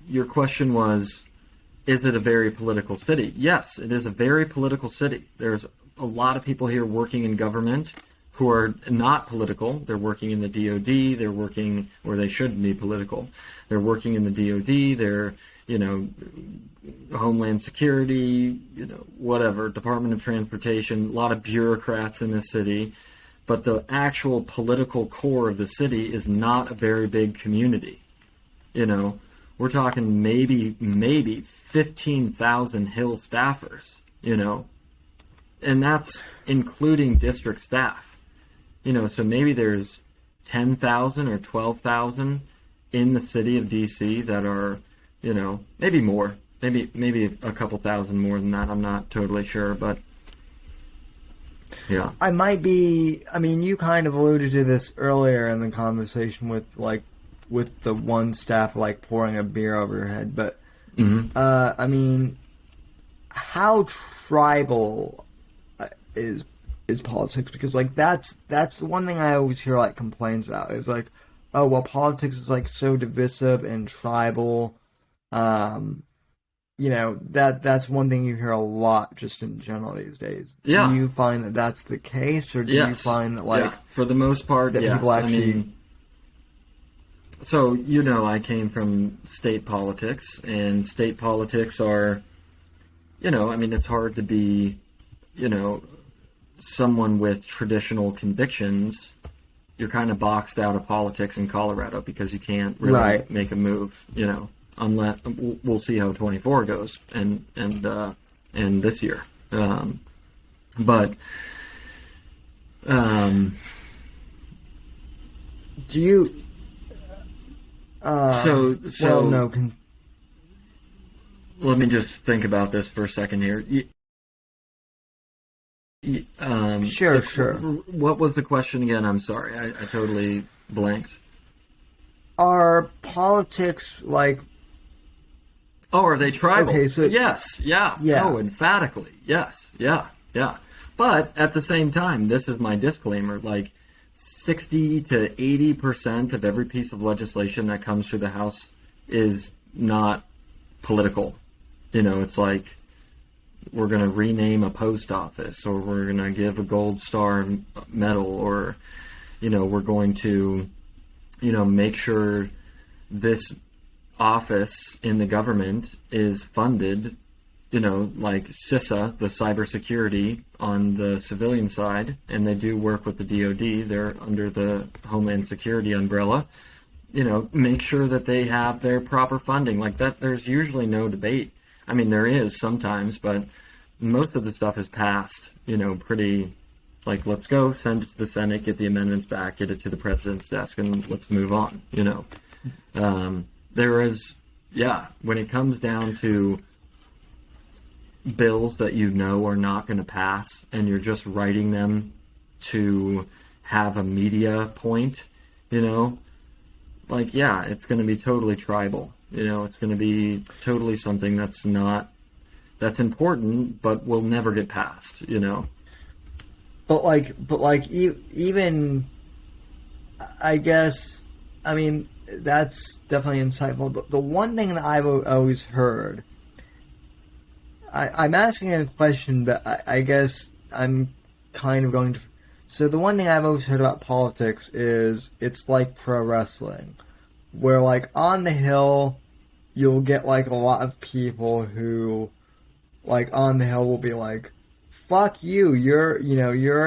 your question was, is it a very political city? Yes, it is a very political city. There's a lot of people here working in government who are not political. They're working in the DOD. They're working, or they shouldn't be political. They're working in the DOD. They're, Homeland Security, whatever, Department of Transportation, a lot of bureaucrats in the city. But the actual political core of the city is not a very big community. We're talking maybe 15,000 Hill staffers, and that's including district staff. So maybe there's 10,000 or 12,000 in the city of D.C. that are, maybe more, maybe a couple thousand more than that. I'm not totally sure, but yeah. You kind of alluded to this earlier in the conversation with the one staff pouring a beer over your head, but how tribal is politics? Because that's the one thing I always hear complaints about. It's oh well, politics is so divisive and tribal. That's one thing you hear a lot just in general these days. Yeah. Do you find that that's the case, or do you find that for the most part, that yes. people actually? So, I came from state politics, and state politics are, it's hard to be, someone with traditional convictions. You're kind of boxed out of politics in Colorado because you can't really make a move, unless we'll see how 24 goes and this year. But do you? Let me just think about this for a second here. Sure. What was the question again? I'm sorry. I totally blanked. Are politics Oh, are they tribal? Okay, so... Yes, yeah. Oh, emphatically. Yes, yeah. But at the same time, this is my disclaimer, 60 to 80% of every piece of legislation that comes through the House is not political. It's we're going to rename a post office, or we're going to give a gold star medal, or, we're going to, make sure this office in the government is funded, like CISA, the cybersecurity on the civilian side, and they do work with the DOD. They're under the Homeland Security umbrella. Make sure that they have their proper funding. That, there's usually no debate. There is sometimes, but most of the stuff is passed, pretty, let's go, send it to the Senate, get the amendments back, get it to the president's desk, and let's move on, There is, when it comes down to bills that are not going to pass, and you're just writing them to have a media point, it's going to be totally tribal. It's going to be totally something that's important, but will never get passed, But even, I guess, that's definitely insightful. The one thing that I've always heard, I'm asking a question, but I guess I'm kind of going to... So the one thing I've always heard about politics is it's like pro wrestling, where on the Hill, you'll get a lot of people who, on the Hill will be fuck you, you're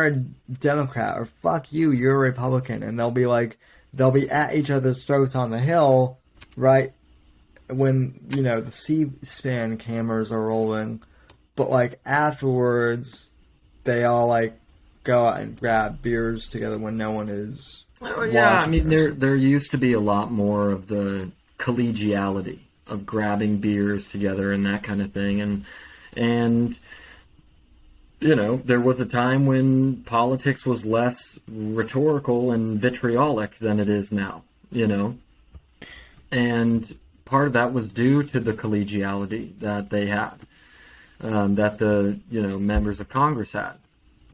a Democrat, or fuck you, you're a Republican, and they'll be at each other's throats on the Hill, right, when, the C-SPAN cameras are rolling, but afterwards, they all go out and grab beers together when no one is watching. There used to be a lot more of the collegiality of grabbing beers together and that kind of thing, and there was a time when politics was less rhetorical and vitriolic than it is now, and part of that was due to the collegiality that they had, that the, members of Congress had.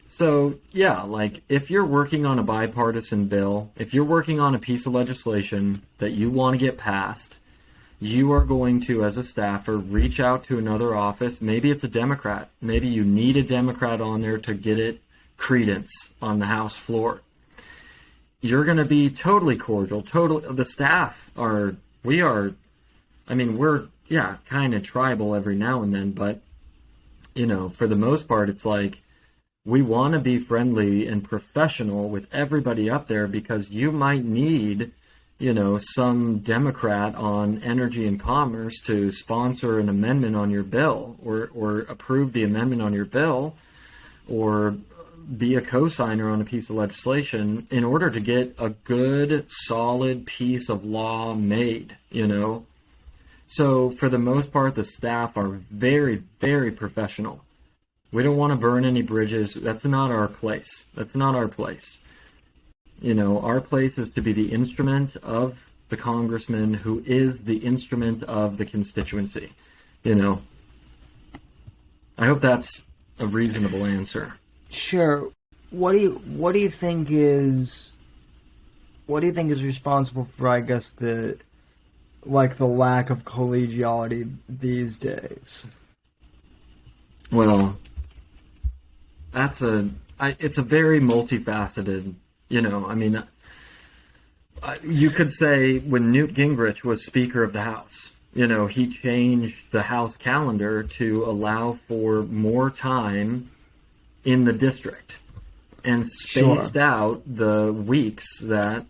So, if you're working on a bipartisan bill, if you're working on a piece of legislation that you want to get passed, you are going to, as a staffer, reach out to another office. Maybe it's a Democrat. Maybe you need a Democrat on there to get it credence on the House floor. You're going to be totally cordial. The staff are, we're kind of tribal every now and then, but, for the most part, it's like, we want to be friendly and professional with everybody up there, because you might need, some Democrat on energy and commerce to sponsor an amendment on your bill, or approve the amendment on your bill, or be a co-signer on a piece of legislation in order to get a good, solid piece of law made, So for the most part, the staff are very, very professional. We don't want to burn any bridges. That's not our place. Our place is to be the instrument of the congressman, who is the instrument of the constituency. I hope that's a reasonable answer. Sure. What do you think is responsible for, I guess, the lack of collegiality these days? Well, it's a very multifaceted, you could say when Newt Gingrich was Speaker of the House, he changed the House calendar to allow for more time in the district and spaced out the weeks that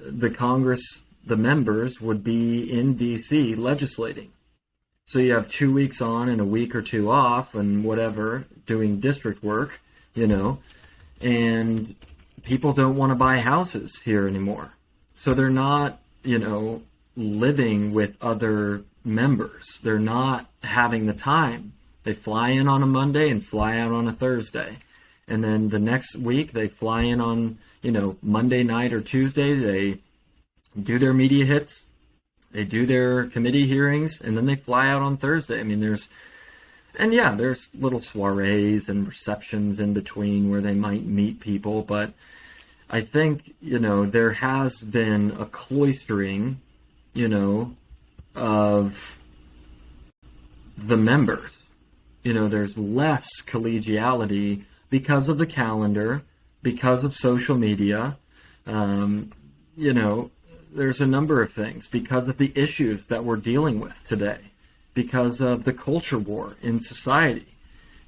the members would be in D.C. legislating. So you have 2 weeks on and a week or two off and whatever, doing district work, and people don't want to buy houses here anymore. So they're not, living with other members. They're not having the time. They fly in on a Monday and fly out on a Thursday. And then the next week they fly in on, Monday night or Tuesday. They do their media hits. They do their committee hearings, and then they fly out on Thursday. There's little soirees and receptions in between where they might meet people. But I think, there has been a cloistering, of the members. There's less collegiality because of the calendar, because of social media, there's a number of things, because of the issues that we're dealing with today, because of the culture war in society.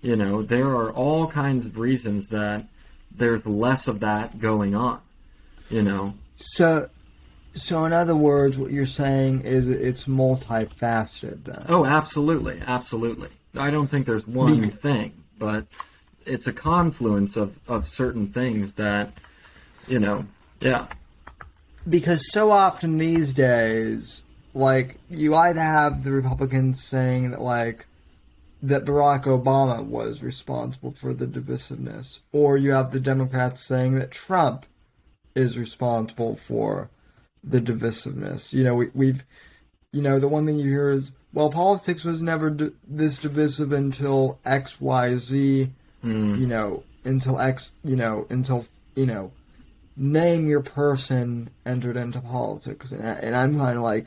There are all kinds of reasons that there's less of that going on, So in other words, what you're saying is it's multifaceted then. Oh, absolutely. Absolutely. I don't think there's one thing, but it's a confluence of certain things that, yeah. Because so often these days, you either have the Republicans saying that, that Barack Obama was responsible for the divisiveness, or you have the Democrats saying that Trump is responsible for the divisiveness. We've the one thing you hear is, well, politics was never this divisive until X, Y, Z, until X, until, name your person entered into politics. And I'm kind of like,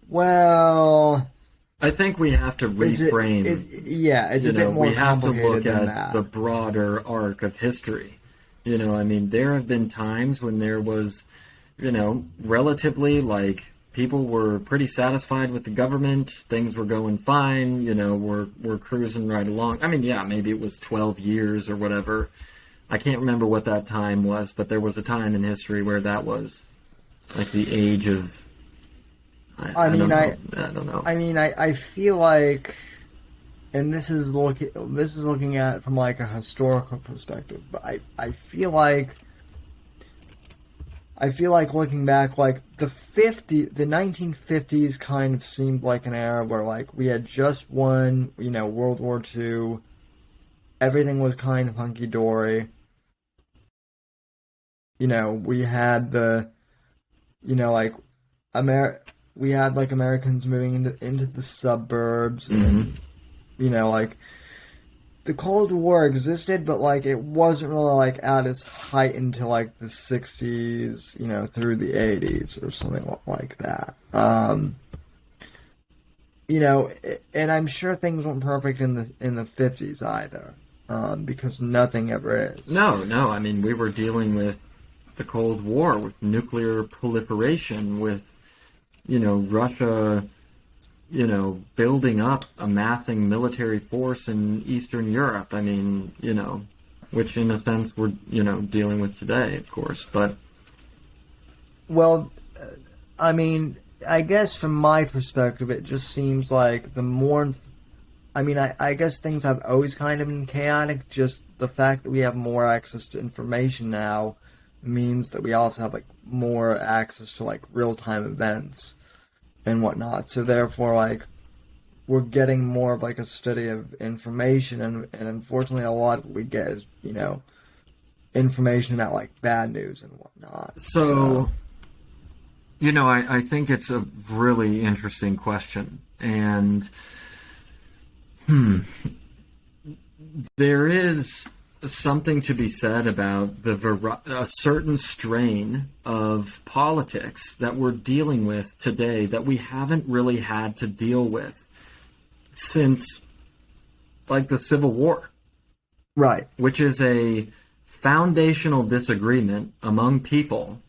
well, I think we have to reframe. It's a bit more complicated than that. We have to look at the broader arc of history. There have been times when there was, relatively, people were pretty satisfied with the government. Things were going fine. We're cruising right along. Maybe it was 12 years or whatever. I can't remember what that time was, but there was a time in history where that was the age of. I don't know. I feel like, and this is looking at it from a historical perspective, but I feel like looking back, the 1950s kind of seemed like an era where we had just won, World War II. Everything was kind of hunky dory. We had the, we had Americans moving into the suburbs, and the Cold War existed, but it wasn't really at its height until the 60s, through the 80s or something like that. And I'm sure things weren't perfect in the 50s either. because nothing ever is. No. I mean, we were dealing with the Cold War, with nuclear proliferation, with, Russia, building up, amassing military force in Eastern Europe. I mean, which in a sense we're, dealing with today, of course, but... Well, I mean, I guess from my perspective, it just seems like the more... I guess things have always kind of been chaotic, just the fact that we have more access to information now means that we also have, more access to, real-time events and whatnot. So therefore, we're getting more of, a study of information, and unfortunately a lot of what we get is, information about, bad news and whatnot. So... I think it's a really interesting question, and there is something to be said about a certain strain of politics that we're dealing with today that we haven't really had to deal with since, the Civil War. Right. Which is a foundational disagreement among people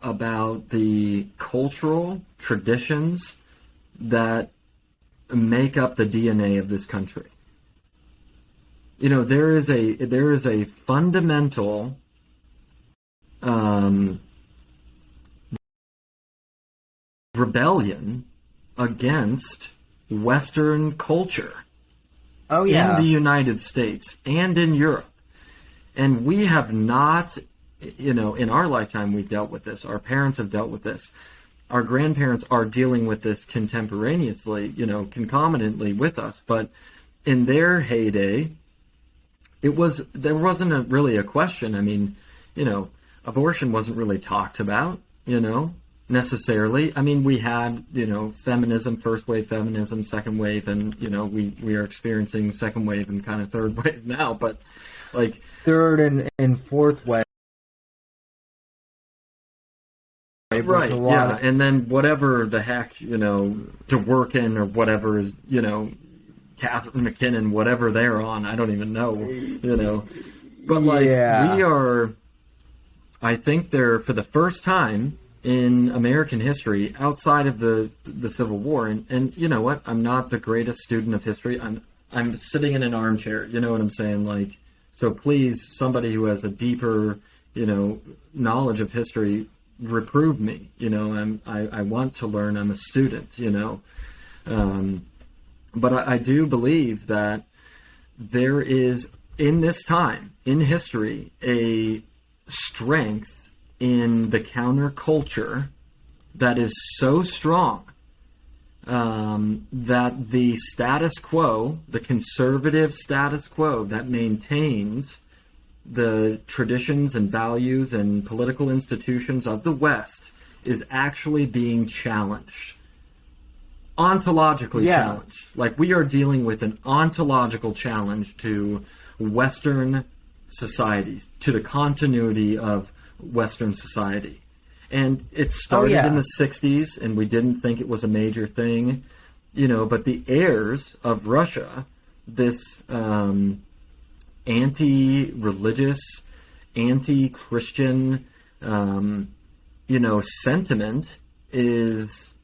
about the cultural traditions that make up the DNA of this country. There is a fundamental rebellion against Western culture in the United States and in Europe. And we have not, in our lifetime, we've dealt with this. Our parents have dealt with this. Our grandparents are dealing with this contemporaneously, concomitantly with us. But in their heyday, there wasn't really a question. I mean, abortion wasn't really talked about, necessarily. I mean, we had, feminism, first wave feminism, second wave, and, we are experiencing second wave and kind of third wave now. But, third and fourth wave. Right, yeah, and then whatever the heck, DeWorkin or whatever is, Catherine McKinnon, whatever they're on, I don't even know, But, we are, I think they're, for the first time in American history, outside of the Civil War, and you know what, I'm not the greatest student of history, I'm sitting in an armchair, you know what I'm saying, so please, somebody who has a deeper, knowledge of history, reprove me. I want to learn. I'm a student. But I do believe that there is, in this time in history, a strength in the counterculture that is so strong that the status quo, the conservative status quo that maintains the traditions and values and political institutions of the West is actually being challenged. Ontologically challenged. We are dealing with an ontological challenge to Western society, to the continuity of Western society. And it started in the 60s, and we didn't think it was a major thing, but the heirs of Russia, this anti-religious, anti-Christian, sentiment is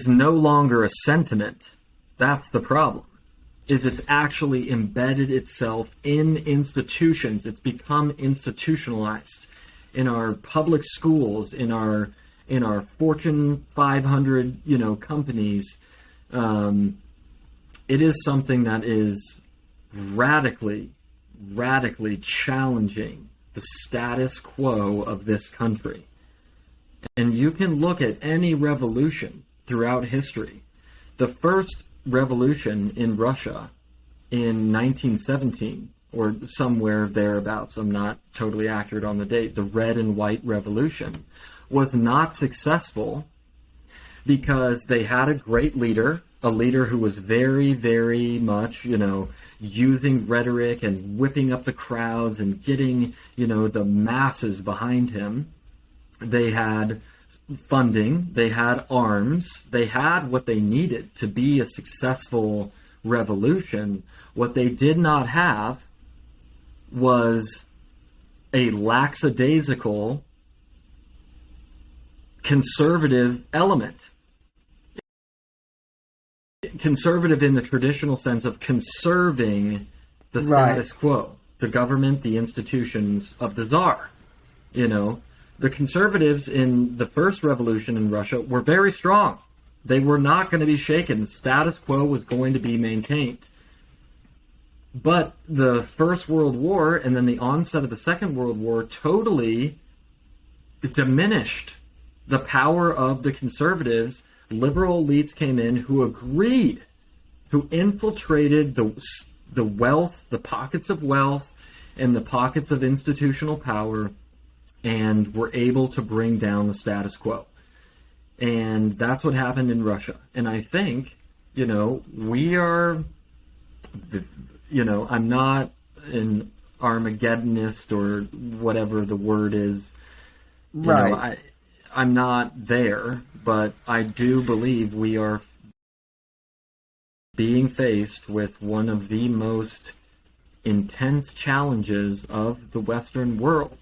no longer a sentiment. That's the problem. It's actually embedded itself in institutions. It's become institutionalized in our public schools, in our Fortune 500, companies. It is something that is radically challenging the status quo of this country. And you can look at any revolution throughout history. The first revolution in Russia in 1917, or somewhere thereabouts, I'm not totally accurate on the date, the Red and White Revolution, was not successful because they had a great leader, a leader who was very, very much, using rhetoric and whipping up the crowds and getting, the masses behind him. They had funding, they had arms, they had what they needed to be a successful revolution. What they did not have was a lackadaisical conservative element. Conservative in the traditional sense of conserving the status quo, the government, the institutions of the Tsar. You know, the conservatives in the first revolution in Russia were very strong. They were not going to be shaken. The status quo was going to be maintained. But the First World War and then the onset of the Second World War totally diminished the power of the conservatives. Liberal elites came in who agreed, who infiltrated the wealth, the pockets of wealth, and the pockets of institutional power, and were able to bring down the status quo. And that's what happened in Russia. And I think, you know, we are, you know, I'm not an Armageddonist or whatever the word is. You know, I'm not there, but I do believe we are being faced with one of the most intense challenges of the Western world.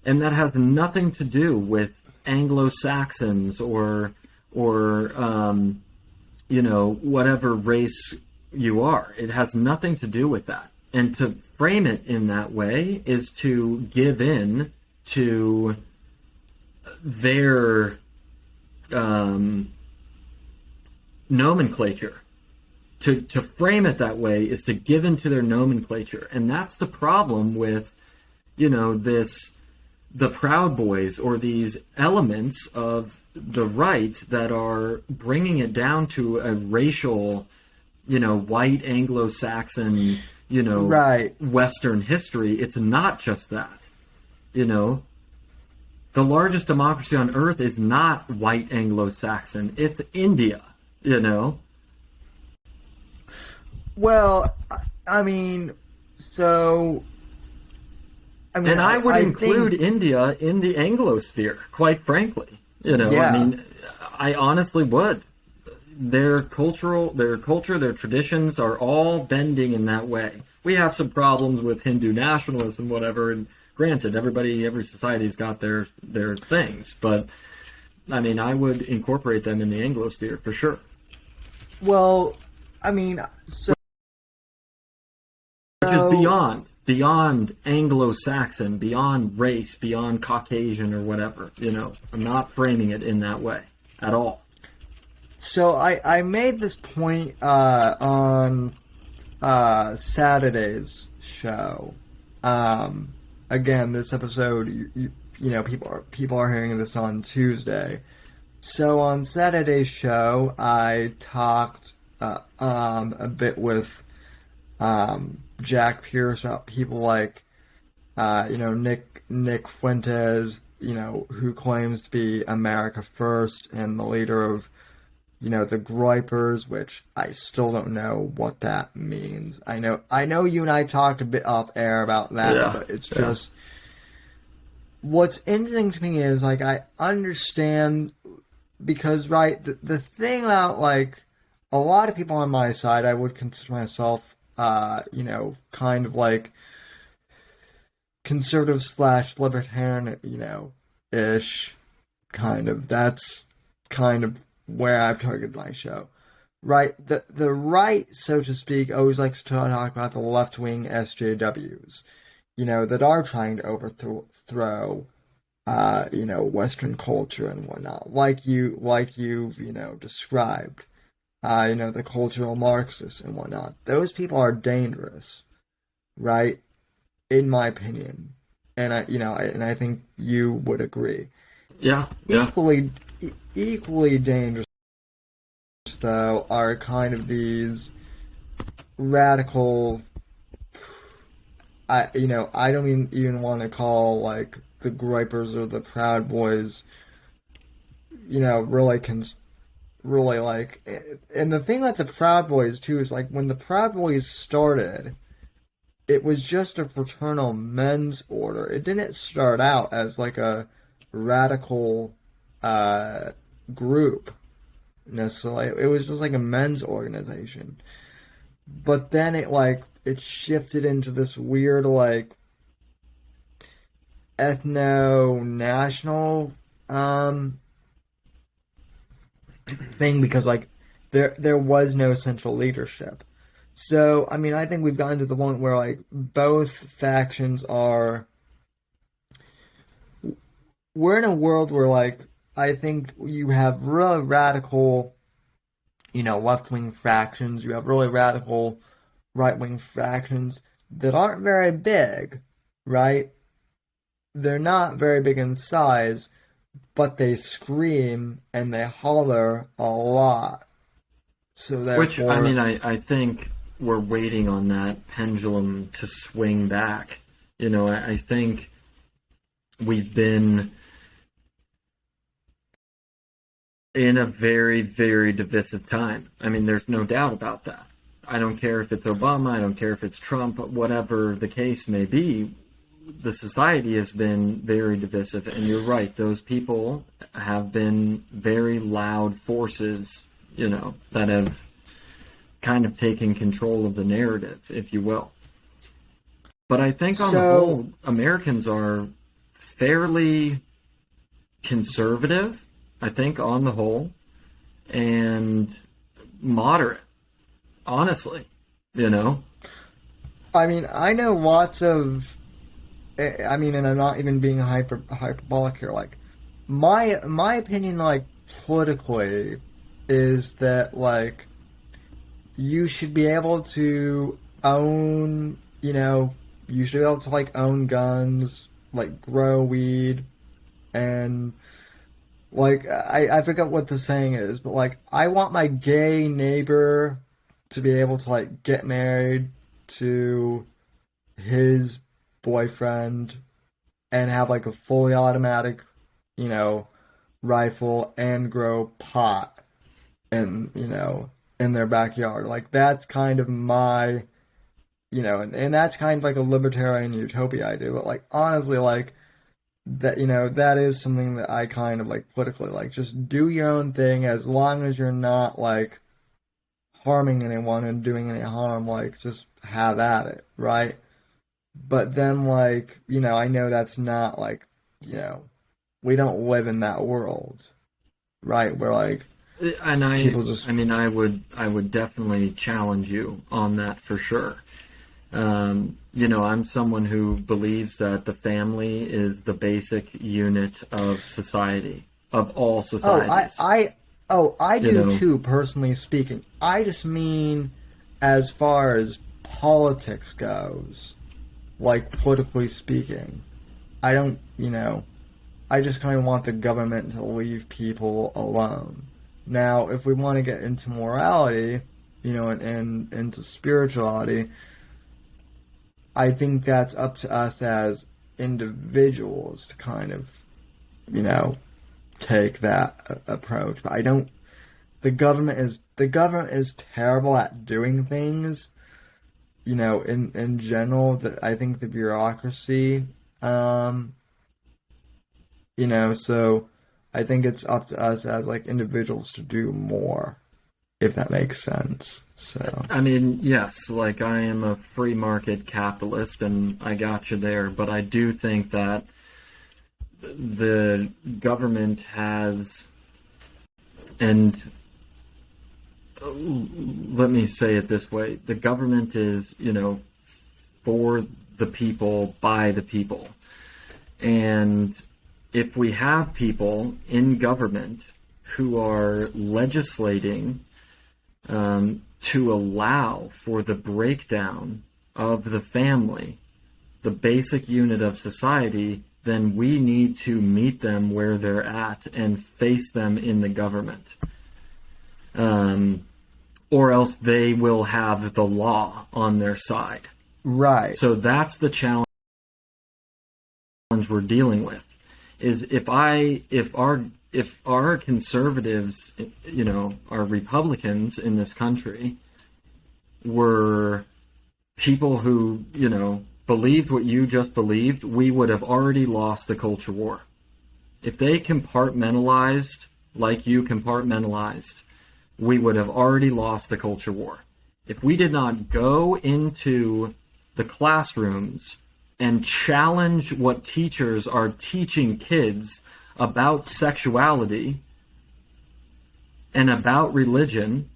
And that has nothing to do with Anglo-Saxons or you know, whatever race you are. It has nothing to do with that. And to frame it in that way is to give in to their nomenclature. To frame it that way is to give in to their nomenclature. And that's the problem with, you know, the Proud Boys or these elements of the right that are bringing it down to a racial, you know, white Anglo-Saxon, you know, Western history. It's not just that, you know. The largest democracy on earth is not white Anglo-Saxon. It's India, you know. Well, I mean, so... and I would include India in the Anglosphere, quite frankly. You know, I mean, I honestly would. Their culture, their traditions are all bending in that way. We have some problems with Hindu nationalism and whatever, and granted, every society's got their things, but I mean, I would incorporate them in the Anglosphere for sure. Well, I mean, so... Which is beyond Anglo-Saxon, beyond race, beyond Caucasian or whatever, you know. I'm not framing it in that way at all. So I made this point on Saturday's show. Again, this episode, you know, people are hearing this on Tuesday. So on Saturday's show, I talked a bit with Jack Pierce about people like you know, Nick Fuentes, you know, who claims to be America First and the leader of, you know, the Groypers, which I still don't know what that means. I know you and I talked a bit off air about that, but it's just... What's interesting to me is, like, I understand, because, right, the thing about, like, a lot of people on my side, I would consider myself, you know, kind of like conservative / libertarian, you know, ish, kind of. That's kind of where I've targeted my show. Right? The right, so to speak, always likes to talk about the left-wing SJWs, you know, that are trying to overthrow, you know, Western culture and whatnot, like you've, you know, described, you know, the cultural Marxists and whatnot. Those people are dangerous, right? In my opinion, and I think you would agree. Yeah. Equally dangerous, though, are kind of these radical. I don't even want to call, like, the Groypers or the Proud Boys, you know, really like. And the thing about the Proud Boys too is, like, when the Proud Boys started, it was just a fraternal men's order. It didn't start out as, like, a radical group necessarily. It was just like a men's organization. But then it it shifted into this weird like ethno-national thing, because like there was no central leadership. So I mean, I think we've gotten to the point where like both factions are. We're in a world where like I think you have really radical, left-wing factions. You have really radical right-wing factions that aren't very big, right? They're not very big in size, but they scream and they holler a lot. So therefore, Which, I mean, I think we're waiting on that pendulum to swing back. I think we've been in a very, very divisive time. I mean, there's no doubt about that. I don't care if it's Obama, I don't care if it's Trump, whatever the case may be, the society has been very divisive. And you're right, those people have been very loud forces, that have kind of taken control of the narrative, if you will. But I think on the whole, Americans are fairly conservative, I think, on the whole, and moderate, honestly, I mean, I know lots of, and I'm not even being hyperbolic here, like, my opinion, like, politically, is that, like, you should be able to own, you should be able to, like, own guns, like, grow weed, and, like, I forget what the saying is, but, like, I want my gay neighbor to be able to, like, get married to his boyfriend and have, like, a fully automatic, rifle and grow pot in their backyard. Like, that's kind of my, and that's kind of like a libertarian utopia idea. But, like, honestly, like, that, that is something that I kind of, like, politically, like, just do your own thing as long as you're not, like, harming anyone and doing any harm, like, just have at it, right? But then, like, I know that's not, like, we don't live in that world, right? Where, like, and people just... I would definitely challenge you on that for sure. I'm someone who believes that the family is the basic unit of society, of all societies. I do too, personally speaking. I just mean as far as politics goes, like, politically speaking. I don't, I just kind of want the government to leave people alone. Now, if we want to get into morality, and into spirituality, I think that's up to us as individuals to kind of, take that approach. But I don't. The government is terrible at doing things. In general, that I think the bureaucracy. So I think it's up to us as, like, individuals to do more, if that makes sense. So I mean, yes, like, I am a free market capitalist, and I got you there, but I do think that the government has, and let me say it this way, the government is, for the people, by the people. And if we have people in government who are legislating to allow for the breakdown of the family, the basic unit of society, then we need to meet them where they're at and face them in the government. Or else they will have the law on their side. right, So that's the challenge we're dealing with. Is if our conservatives, our Republicans in this country, were people who, believed what you just believed, we would have already lost the culture war. If they compartmentalized like you compartmentalized, we would have already lost the culture war. if we did not go into the classrooms and challenge what teachers are teaching kids about sexuality and about religion,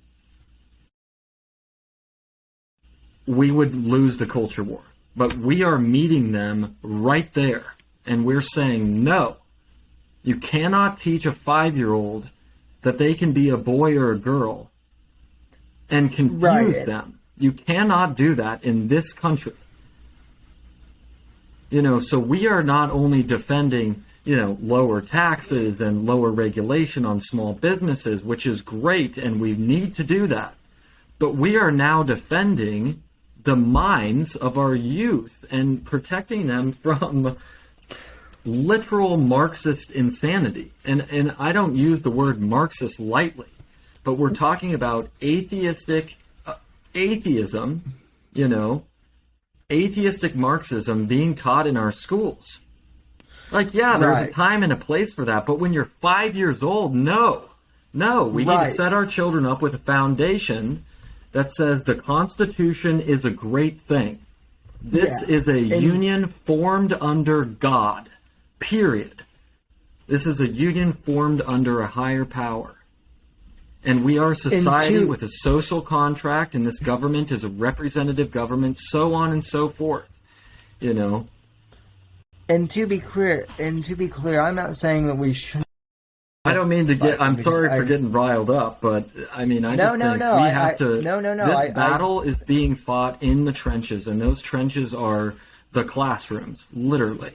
we would lose the culture war. But we are meeting them right there, and we're saying, no, you cannot teach a 5-year-old that they can be a boy or a girl and confuse them. You cannot do that in this country. So we are not only defending, lower taxes and lower regulation on small businesses, which is great, and we need to do that, but we are now defending the minds of our youth and protecting them from literal Marxist insanity. And I don't use the word Marxist lightly, but we're talking about atheistic atheism, atheistic Marxism being taught in our schools. Like, yeah, there's a time and a place for that, but when you're 5 years old, no, we need to set our children up with a foundation that says the Constitution is a great thing. This is a union formed under God, period. This is a union formed under a higher power. And we are a society with a social contract, and this government is a representative government, so on and so forth. And to be clear, I'm not saying that we shouldn't. I don't mean to get. I'm sorry for getting riled up, but I mean, I just think we have to. This battle is being fought in the trenches, and those trenches are the classrooms, literally.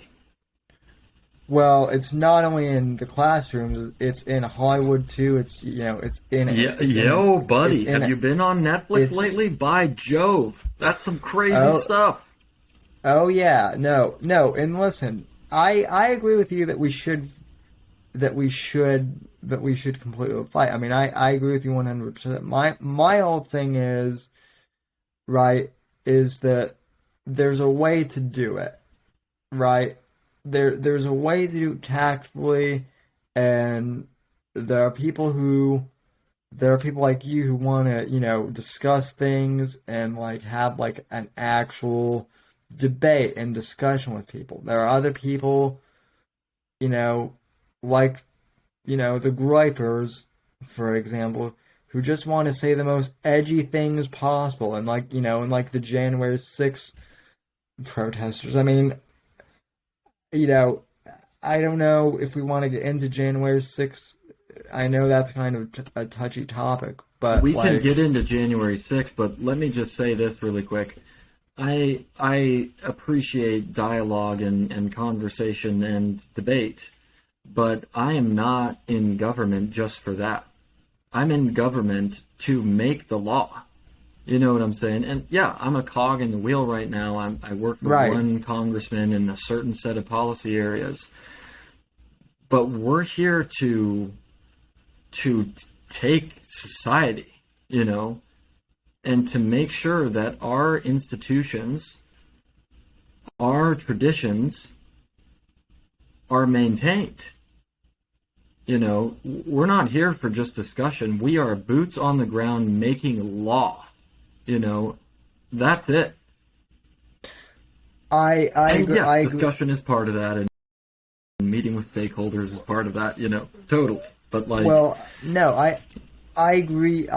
Well, it's not only in the classrooms; it's in Hollywood too. It's it's in. Buddy, have you been on Netflix lately? By Jove, that's some crazy stuff. Oh yeah, no, and listen, I agree with you that we should completely fight. I mean, I agree with you 100%. My whole thing is that there's a way to do it, right? There's a way to do it tactfully, and there are people like you who want to, discuss things and have an actual debate and discussion with people. There are other people, like, the gripers, for example, who just want to say the most edgy things possible, and the January 6th protesters. I mean, I don't know if we want to get into January 6th. I know that's kind of a touchy topic, but we can get into January 6th, but let me just say this really quick. I appreciate dialogue and conversation and debate, but I am not in government just for that. I'm in government to make the law. You know what I'm saying? And yeah, I'm a cog in the wheel right now. I work for one congressman in a certain set of policy areas. But we're here to take society, and to make sure that our institutions, our traditions are maintained. We're not here for just discussion. We are boots on the ground making law. That's it. I agree. Yes, discussion is part of that, and meeting with stakeholders is part of that. Totally. But well, no, I agree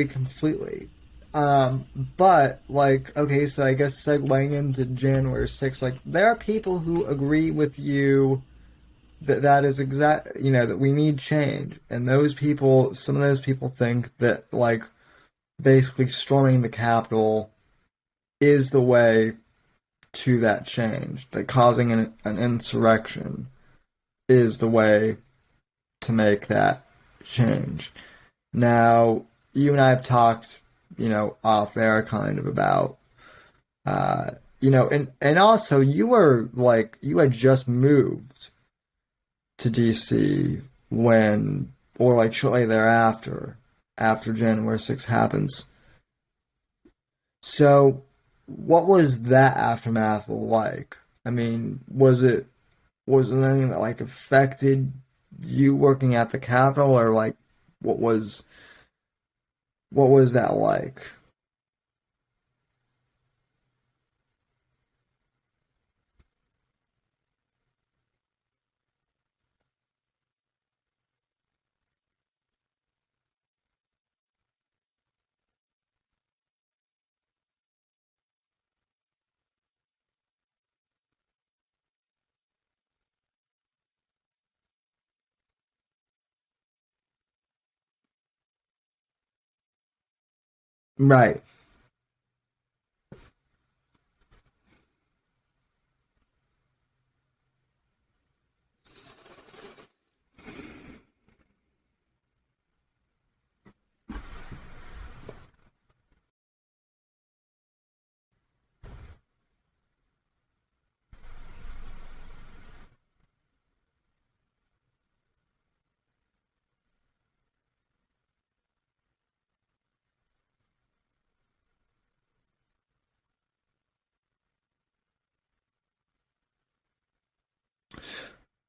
completely. But okay, so I guess segueing into January 6th, there are people who agree with you that is that we need change, and some of those people think that basically storming the Capitol is the way to that change, that causing an insurrection is the way to make that change. Now, you and I have talked, off air kind of about, and also you had just moved to D.C. shortly thereafter, after January 6th happens. So, what was that aftermath like? I mean, was there anything that affected you working at the Capitol, or what was that like? Right.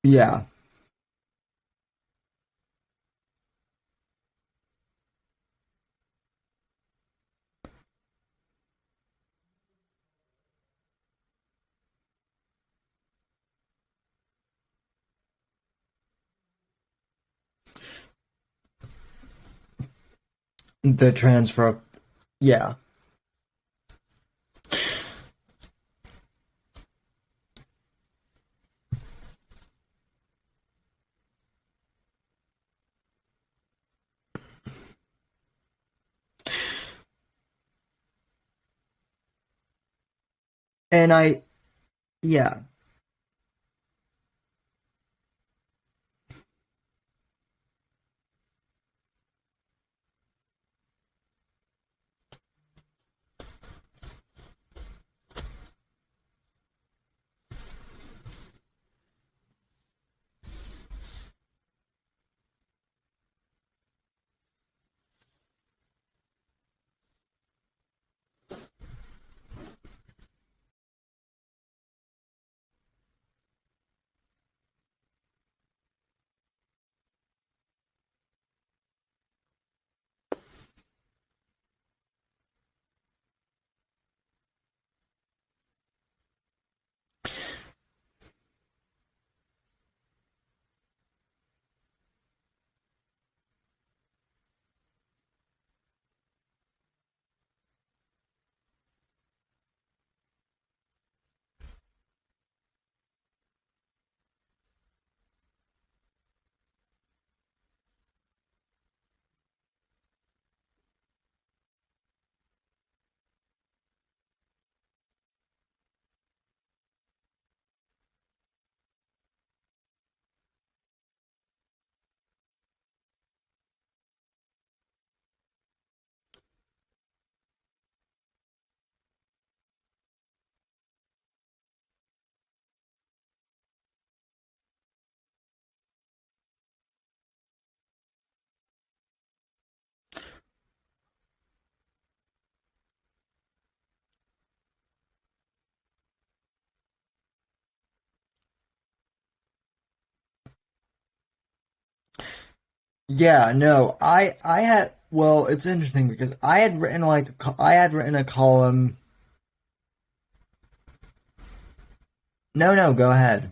Yeah. The transfer of, yeah. And yeah. Yeah, no, I had, well, it's interesting because I had written like I had written a column. No, no, go ahead.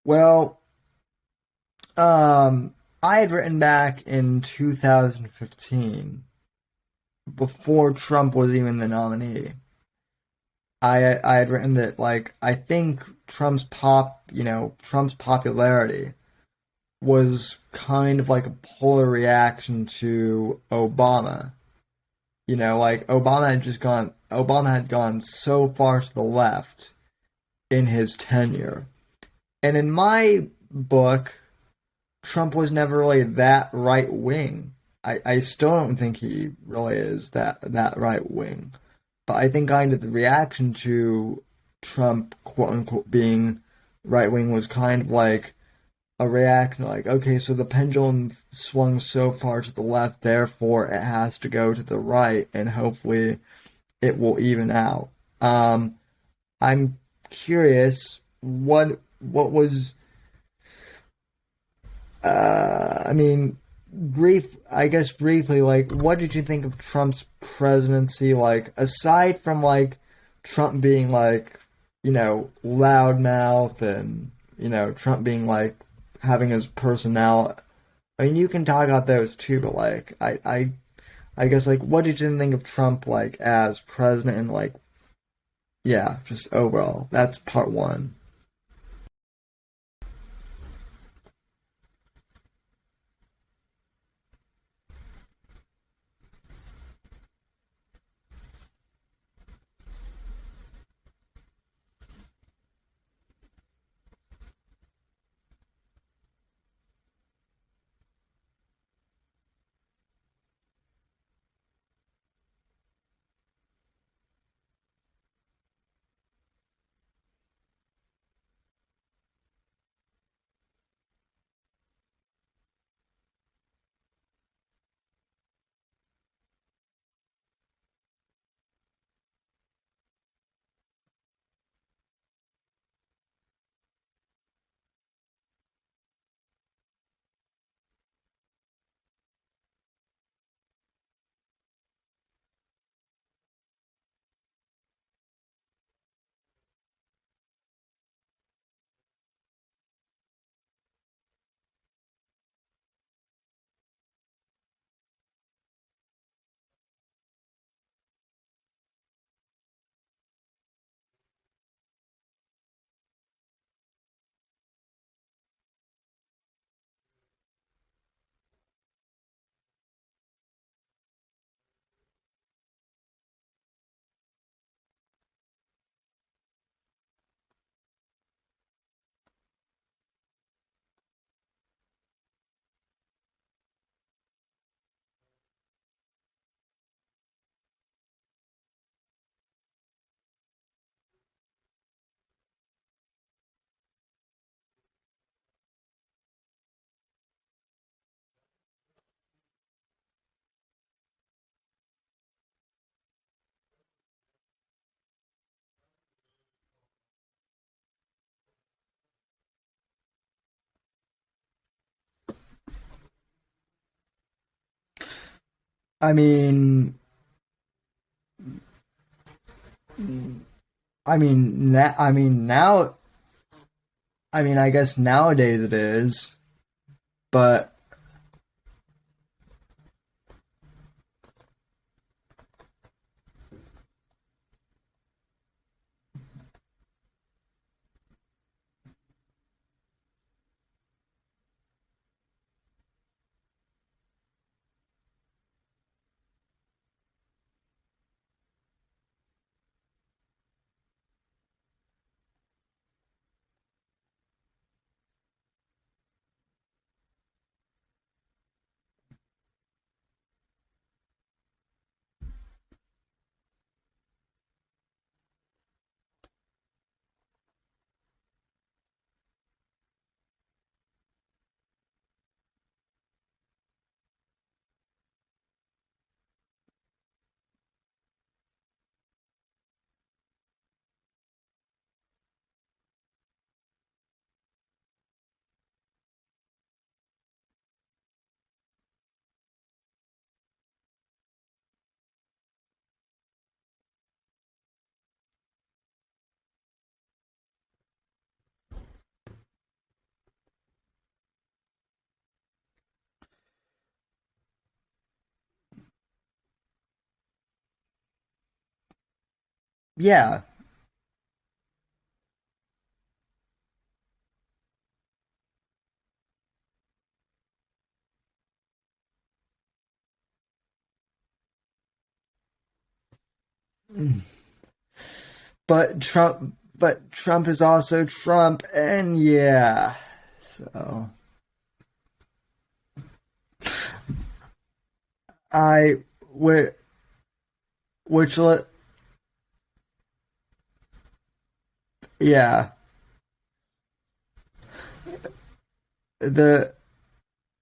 Well, I had written back in 2015 before Trump was even the nominee. I had written that like I think Trump's popularity was kind of like a polar reaction to Obama. Like Obama had gone so far to the left in his tenure. And in my book, Trump was never really that right wing. I still don't think he really is that right wing. But I think kind of the reaction to Trump, quote unquote, being right wing was kind of like a reaction like, okay, so the pendulum swung so far to the left, therefore it has to go to the right, and hopefully it will even out. I'm curious what was I mean, I guess briefly, like, what did you think of Trump's presidency? Like, aside from like Trump being like, loudmouth and Trump being like having his personnel. I mean, you can talk about those too, but like, I guess like, what did you think of Trump like as president and like, yeah, just overall. That's part one. I mean, now, I guess nowadays it is, but yeah. But Trump is also Trump, and yeah. So I which which let yeah the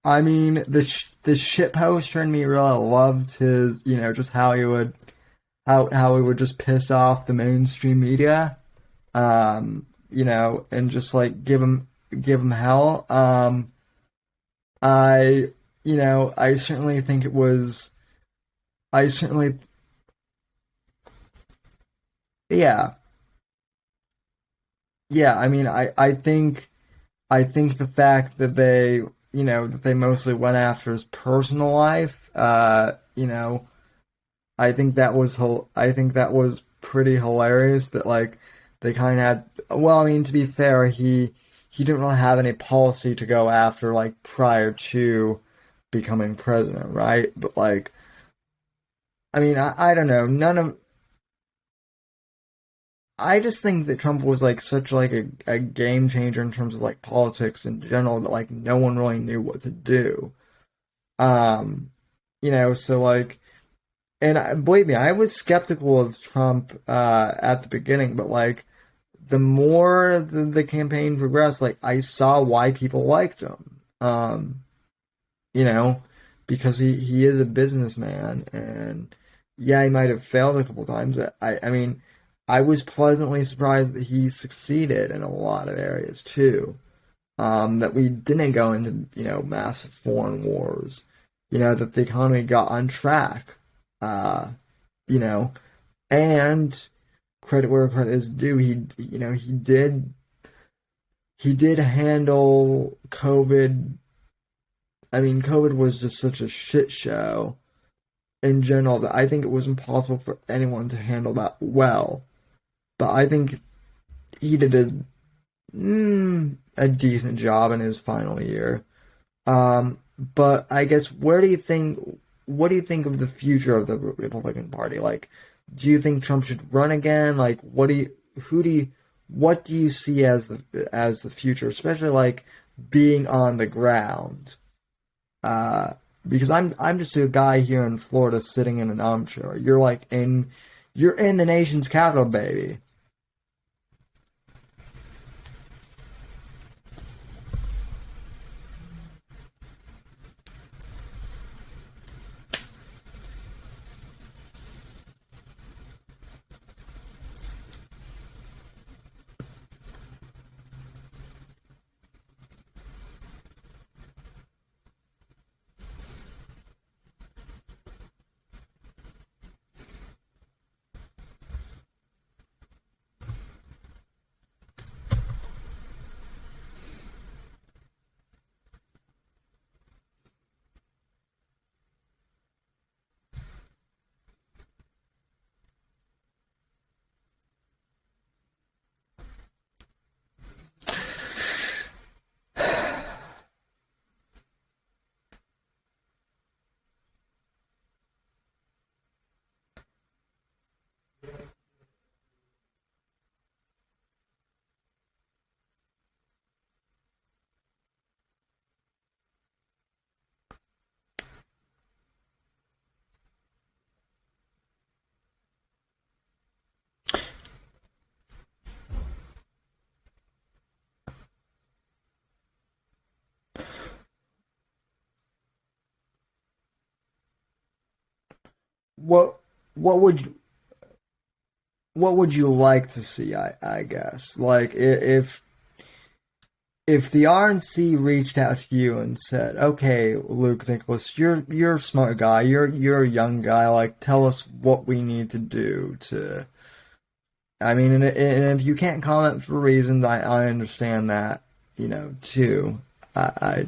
the shit poster in me really loved his, just how he would just piss off the mainstream media, and just like give him hell. I I certainly think it was. I certainly, yeah, yeah. I think I think the fact that they, that they mostly went after his personal life, I think that was pretty hilarious. That like they kind of had. Well, I mean, to be fair, he didn't really have any policy to go after like prior to becoming president, right? But like, I mean, I don't know. None of I just think that Trump was like such like a game changer in terms of like politics in general that like no one really knew what to do. Um, so like, and believe me, I was skeptical of Trump at the beginning, but like the more the campaign progressed, like I saw why people liked him. You know, because he is a businessman, and yeah, he might have failed a couple times, but I mean, I was pleasantly surprised that he succeeded in a lot of areas too. That we didn't go into, massive foreign wars, that the economy got on track, uh, you know, and credit where credit is due. He did handle COVID. I mean, COVID was just such a shit show in general that I think it was impossible for anyone to handle that well. But I think he did a decent job in his final year. But I guess what do you think of the future of the Republican Party? Like, do you think Trump should run again? Like, what do you see as the future, especially like being on the ground? Uh, because I'm just a guy here in Florida sitting in an armchair. You're in the nation's capital, baby. What what would what would you like to see? I guess like if the RNC reached out to you and said, "Okay, Luke Nickless, you're a smart guy. You're a young guy. Like, tell us what we need to do to." I mean, and if you can't comment for reasons, I understand that, too. I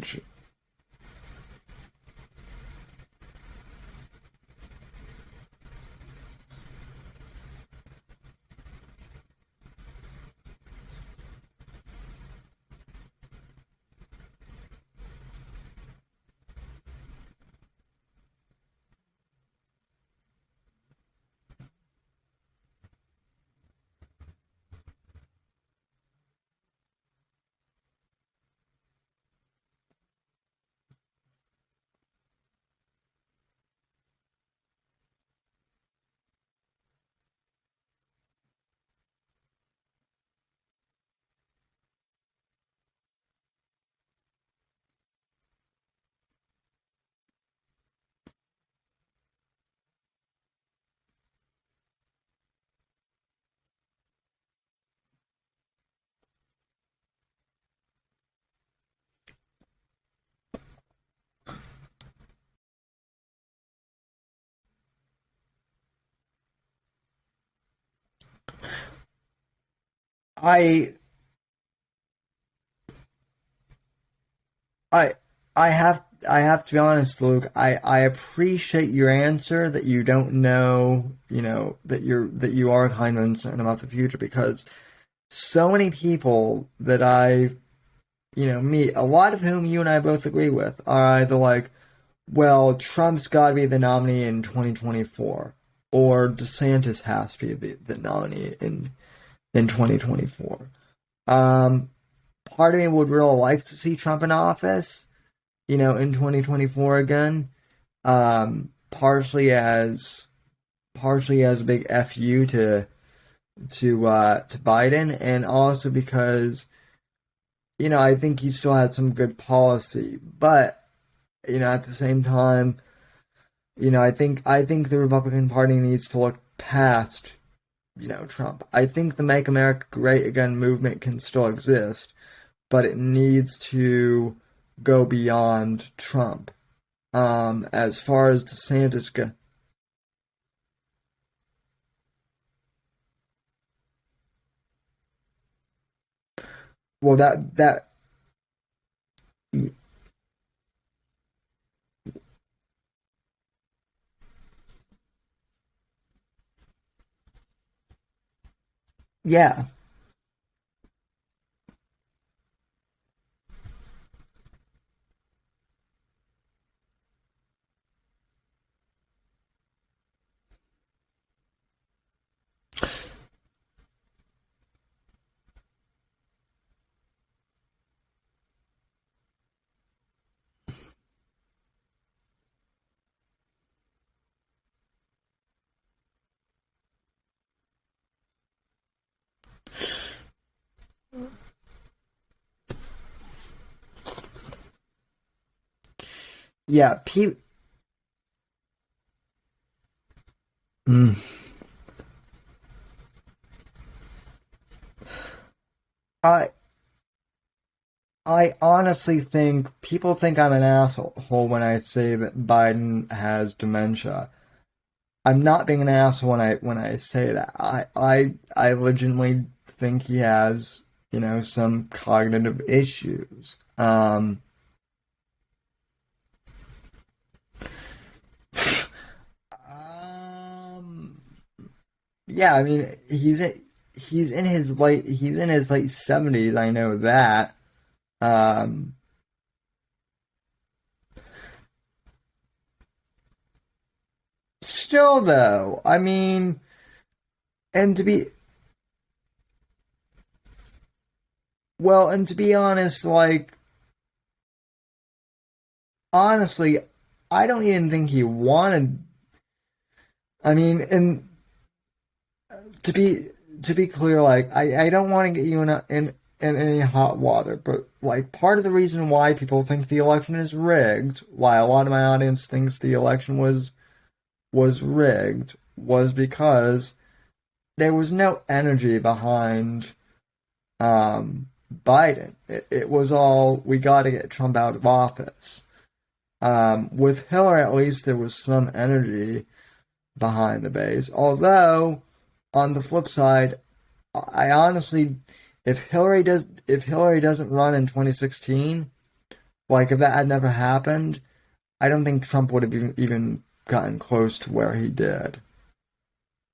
I I I have to be honest, Luke. I appreciate your answer that you don't know, that you are kind of uncertain about the future because so many people that I meet, a lot of whom you and I both agree with, are either like, well, Trump's got to be the nominee in 2024, or DeSantis has to be the nominee in 2024. Part of me would really like to see Trump in office, in 2024 again. Partially as a big FU to Biden, and also because I think he still had some good policy, but at the same time, I think the Republican Party needs to look past Trump. I think the Make America Great Again movement can still exist, but it needs to go beyond Trump. As far as DeSantis go, well, that yeah, yeah. Mm. I I honestly think people think I'm an asshole when I say that Biden has dementia. I'm not being an asshole when I say that. I legitimately think he has, some cognitive issues. Um, yeah, I mean, he's in his late 70s. I know that. Um, Still though, I mean, and to be and to be honest, like honestly, I don't even think he wanted. I mean, and to be to be clear, like I don't want to get you in any hot water, but like part of the reason why people think the election is rigged, why a lot of my audience thinks the election was rigged, was because there was no energy behind Biden. It was all, we got to get Trump out of office. With Hillary, at least there was some energy behind the base. Although, on the flip side, I honestly, if Hillary doesn't run in 2016, like if that had never happened, I don't think Trump would have even gotten close to where he did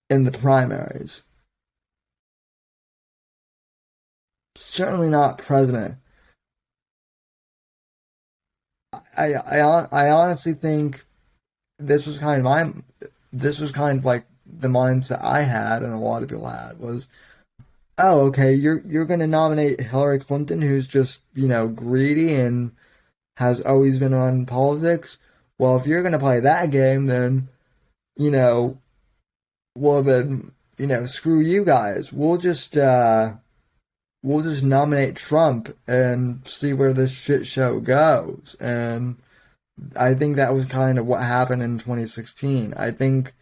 in the primaries. Certainly not president. I honestly think this was kind of my this was kind of like the mindset I had and a lot of people had was, oh, okay, you're going to nominate Hillary Clinton, who's just greedy and has always been on politics. Well, if you're going to play that game, then you know, well then screw you guys. We'll just nominate Trump and see where this shit show goes. And I think that was kind of what happened in 2016. I think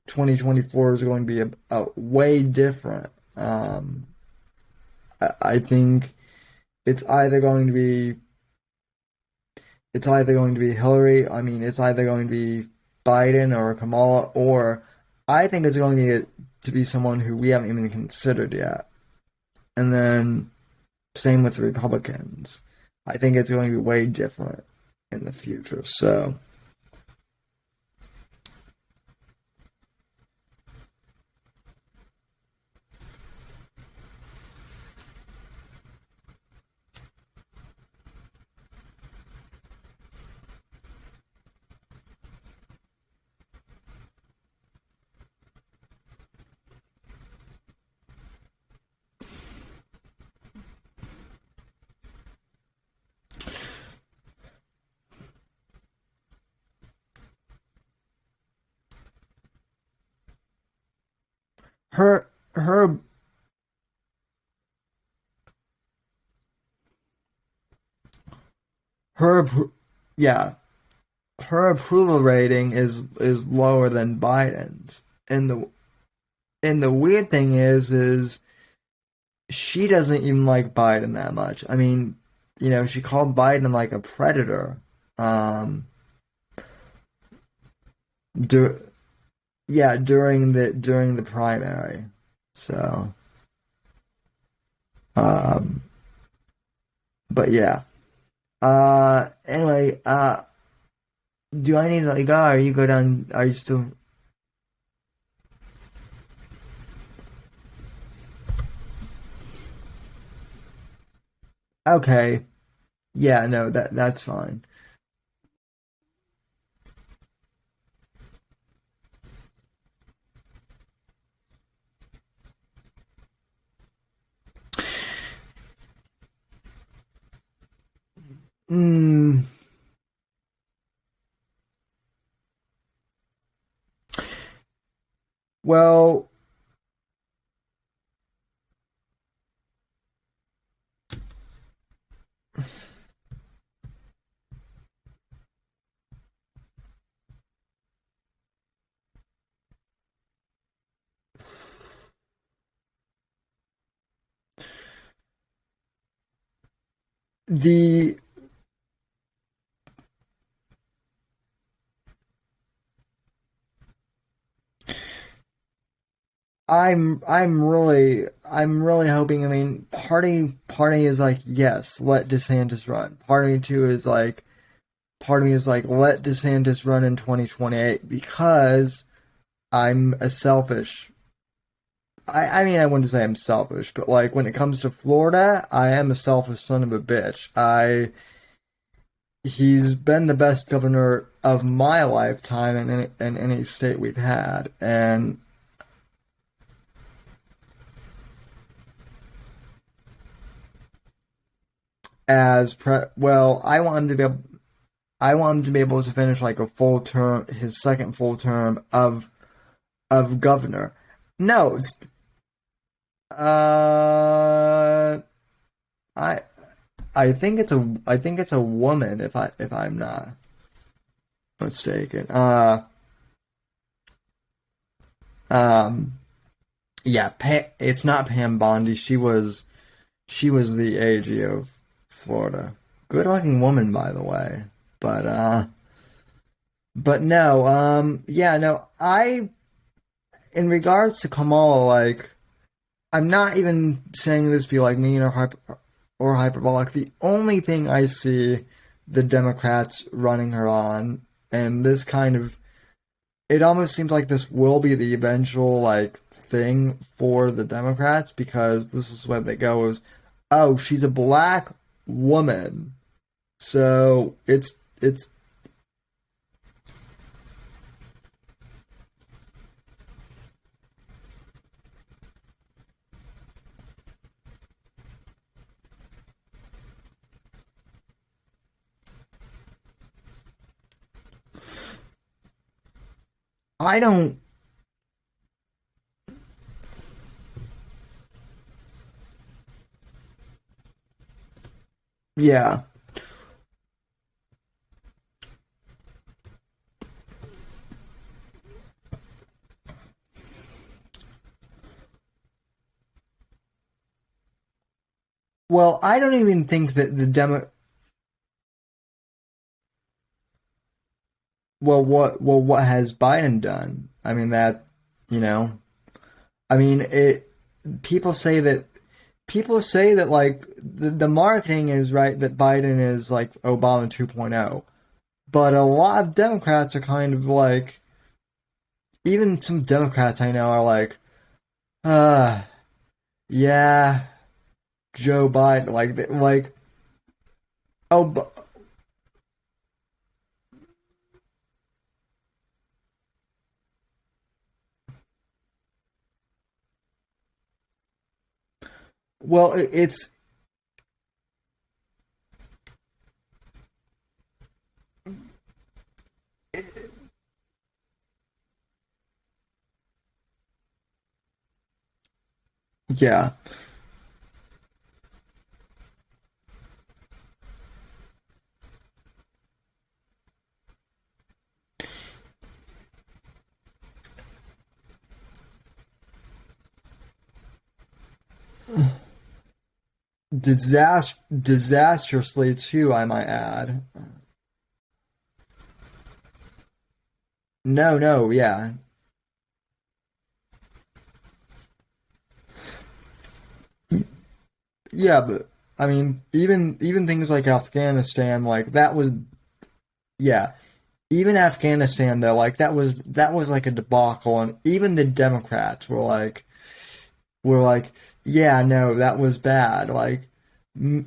2024 is going to be a way different. I think it's either going to be Hillary. I mean, it's either going to be Biden or Kamala, or I think it's going to be someone who we haven't even considered yet. And then same with the Republicans. I think it's going to be way different in the future. So, her, her, her, yeah, her approval rating is lower than Biden's. And the weird thing is she doesn't even like Biden that much. I mean, she called Biden like a predator. Um, dur- yeah, during the primary. So, um, but yeah. Anyway, do I need to go? Are you go down? Are you still? Okay. Yeah, no, that's fine. Mm, well, the I'm really hoping. I mean, party is like, yes, let DeSantis run. Party two is like, part of me is like, let DeSantis run in 2028 because I'm a selfish. I mean, I wouldn't say I'm selfish, but like when it comes to Florida, I am a selfish son of a bitch. He's been the best governor of my lifetime in any state we've had, and well, I want him to be able to finish like a full term, his second full term of governor. No, uh, I I think it's a woman if I'm not mistaken. Um, yeah, it's not Pam Bondi. She was the AG of Florida. Good looking woman, by the way. But no, yeah, no, in regards to Kamala, like, I'm not even saying this to be like mean or hyperbolic. The only thing I see the Democrats running her on, and this kind of, it almost seems like this will be the eventual like thing for the Democrats because this is where they go is, oh, she's a black woman, so it's. I don't. Yeah. Well, I don't even think that the demo. What has Biden done? I mean that, you know. I mean it. People say that people say that like the marketing is right that Biden is like Obama 2.0, but a lot of Democrats are kind of like, even some Democrats I know are like, uh, yeah, Joe Biden, like, oh, well, it's yeah. Disastrously too, I might add. No, no, yeah, yeah, but I mean, even things like Afghanistan, like that was, yeah, even Afghanistan though, like that was like a debacle, and even the Democrats were like, yeah, no, that was bad. Like, maybe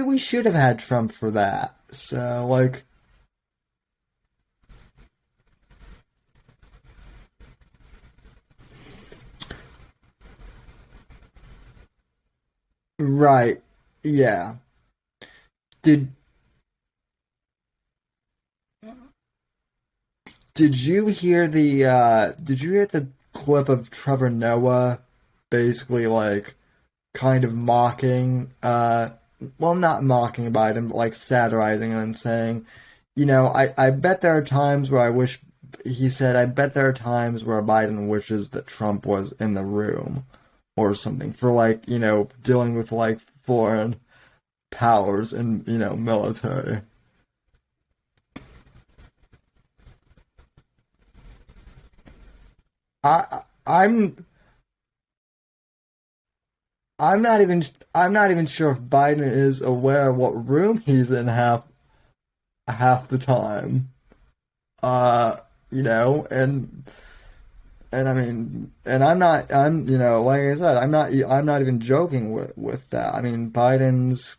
we should have had Trump for that. So like, right, yeah. Did did you hear the clip of Trevor Noah basically like kind of mocking well, not mocking Biden, but like satirizing him and saying, I bet there are times where I wish, he said, I bet there are times where Biden wishes that Trump was in the room or something for like, dealing with like foreign powers and, military. I'm I'm not even sure if Biden is aware of what room he's in half the time. Uh, and I mean, and like I said, I'm not even joking with that. I mean, Biden's,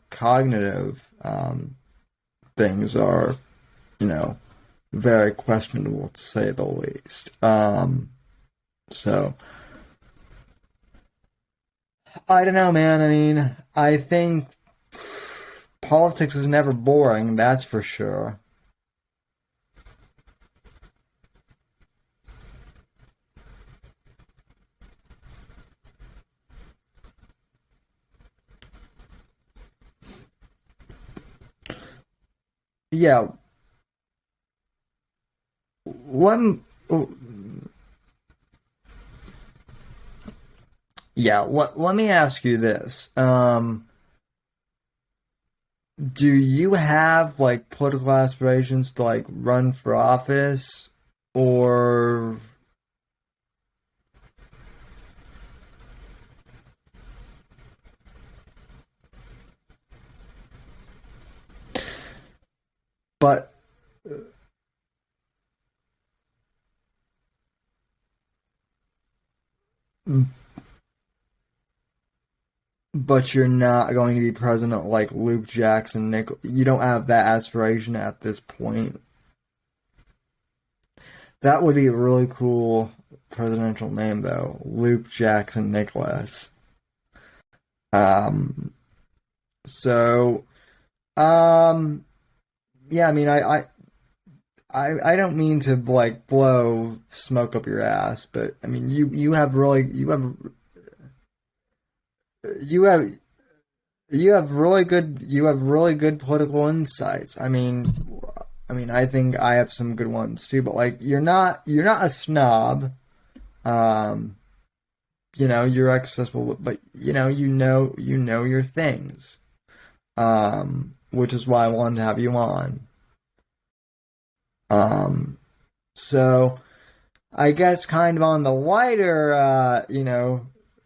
cognitive things are, you know, very questionable to say the least. So I don't know, man. I mean, I think politics is never boring, that's for sure. Yeah, one. Yeah, let me ask you this. Do you have like political aspirations to like run for office or but but you're not going to be president like Luke Jackson Nick, you don't have that aspiration at this point. That would be a really cool presidential name though. Luke Jackson Nickless. Um so um yeah, I mean I don't mean to like blow smoke up your ass, but I mean you have you have really good political insights. I mean I think I have some good ones too, but like you're not a snob. Um you're accessible, but you know your things. Which is why I wanted to have you on. Um so I guess kind of on the lighter,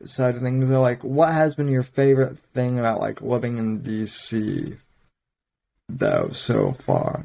side of things, like, what has been your favorite thing about like living in DC though so far?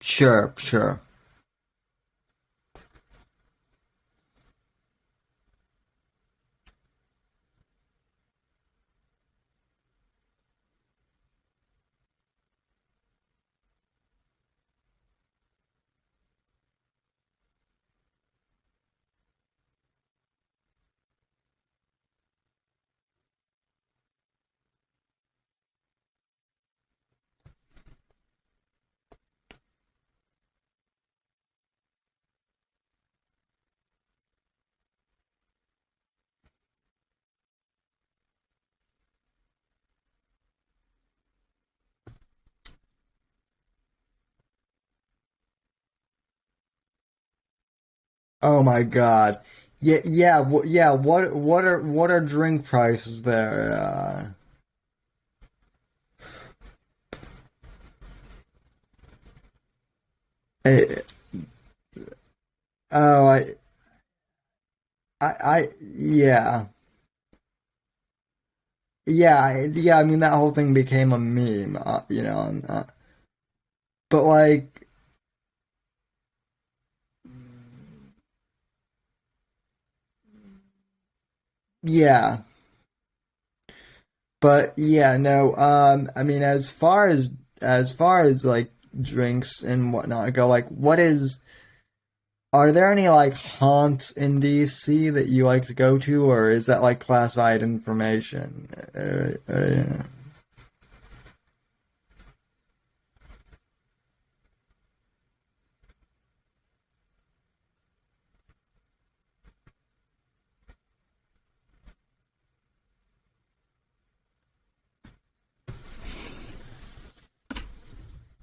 Sure, sure. Oh my God. Yeah, yeah, yeah. What are drink prices there? Eh, oh, yeah, yeah, yeah. I mean, that whole thing became a meme, but like, yeah, but yeah, no. I mean, as far as like drinks and whatnot go, like, are there any like haunts in DC that you like to go to, or is that like classified information?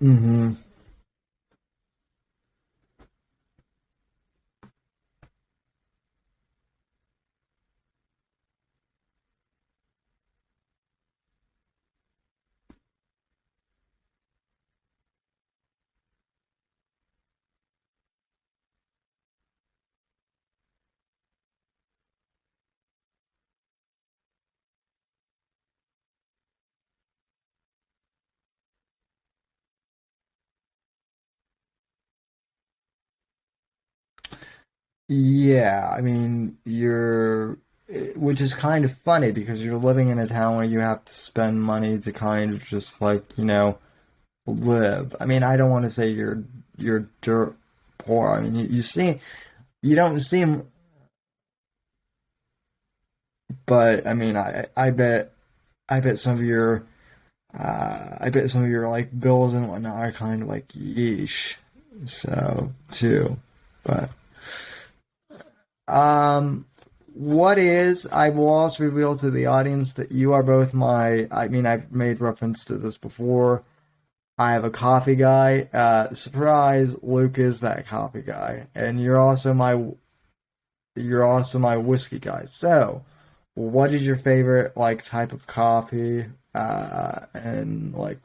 Mm-hmm. Yeah, I mean, which is kind of funny because you're living in a town where you have to spend money to kind of just like, live. I mean, I don't want to say you're dirt poor. I mean, you don't seem, but I mean, I bet some of your, I bet some of your like bills and whatnot are kind of like yeesh. So too, but. Um, I will also reveal to the audience that you are both I mean, I've made reference to this before. I have a coffee guy. Surprise, Luke is that coffee guy. And you're also my whiskey guy. So, what is your favorite, like, type of coffee? And, like,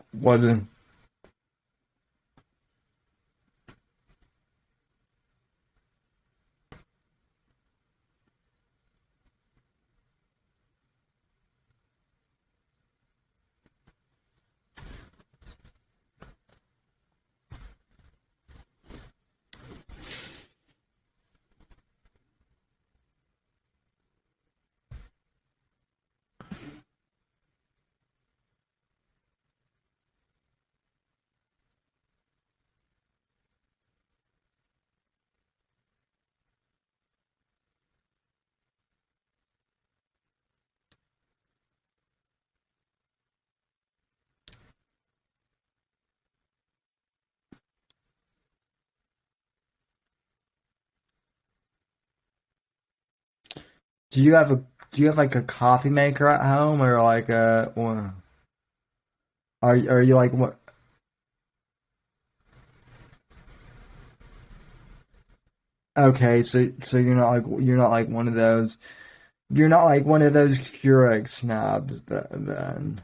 Do you have a do you have like a coffee maker at home or like or are you like what? Okay, so you're not like one of those you're not like one of those Keurig snobs then.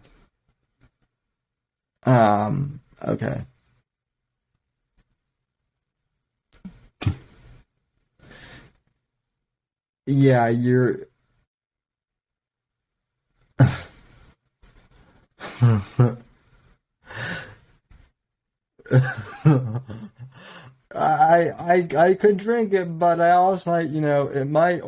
Okay. Yeah, you're I could drink it, but I also might, it might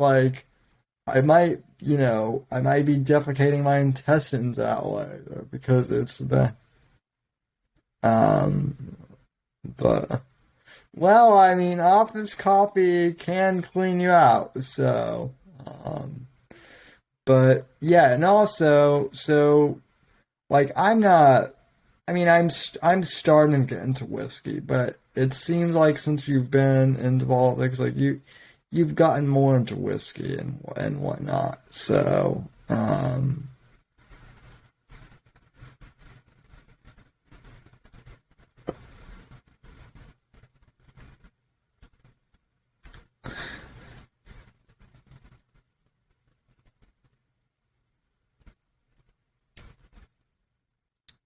I might be defecating my intestines that way because it's the um but well, I mean, office coffee can clean you out, so um but yeah, and also like I'm not I mean, I'm starting to get into whiskey, but it seems like since you've been into politics, like you've gotten more into whiskey and whatnot. So,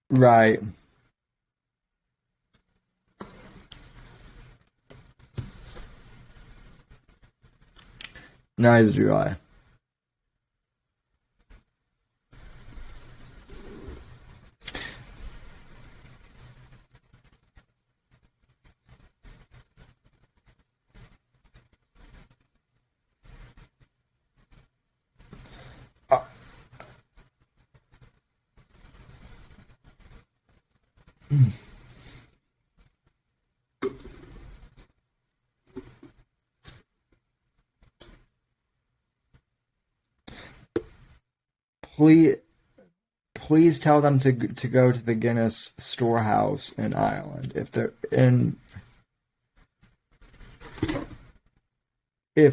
right. Neither do I. Uh, please, please tell them to go to the Guinness Storehouse in Ireland if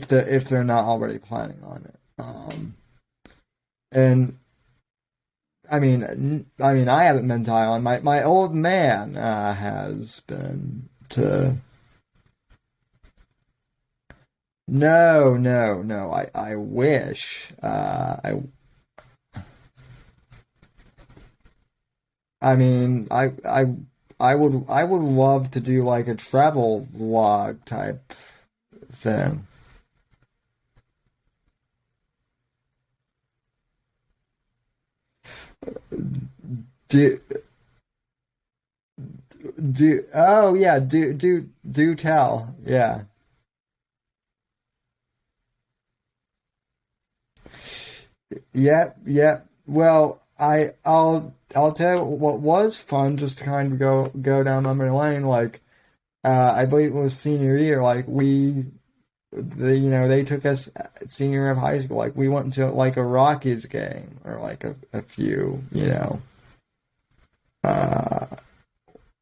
they're not already planning on it. And I haven't been to Ireland. My old man has been to. No, no, no. I wish. I mean, I would love to do like a travel vlog type thing. Do oh yeah, do tell. Yeah. Yep, yep. Well, I'll tell you what was fun just to kind of go down memory lane. Like, I believe it was senior year. Like they took us senior year of high school. Like we went to like a Rockies game or like a few. Uh,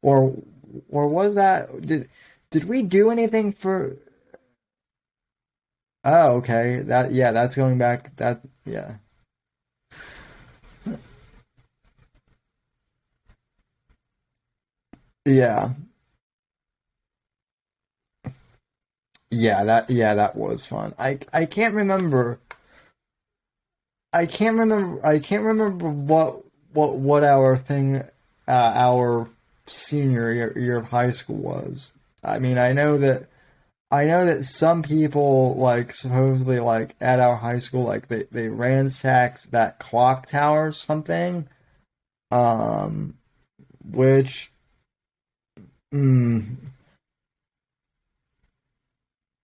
or was that did we do anything for? Oh, okay. That's going back. That yeah. Yeah. Yeah, that was fun. I can't remember what our senior year of high school was. I mean, I know that some people like supposedly like at our high school like they ransacked that clock tower or something. Um which mm,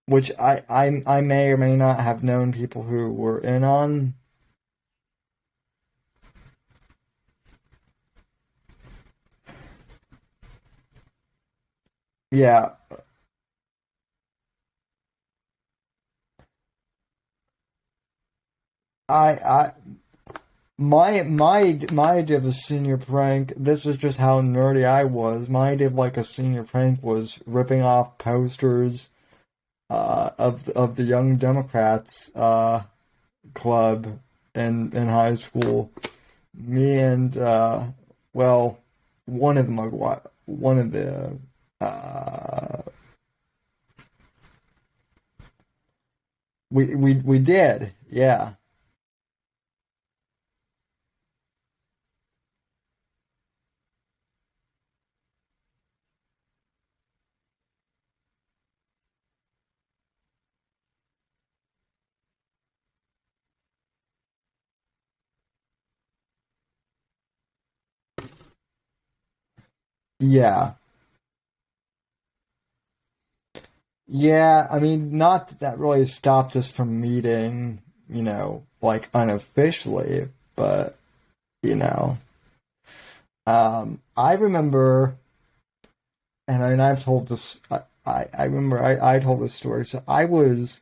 which I may or may not have known people who were in on. Yeah, I my idea of a senior prank. This was just how nerdy I was. My idea of like a senior prank was ripping off posters of the Young Democrats club in high school. Me and well, one of the one of the we did, yeah. Yeah. Yeah, I mean, not that that really stopped us from meeting, like unofficially, but, you know, I remember, and I've told this, I remember I told this story. So I was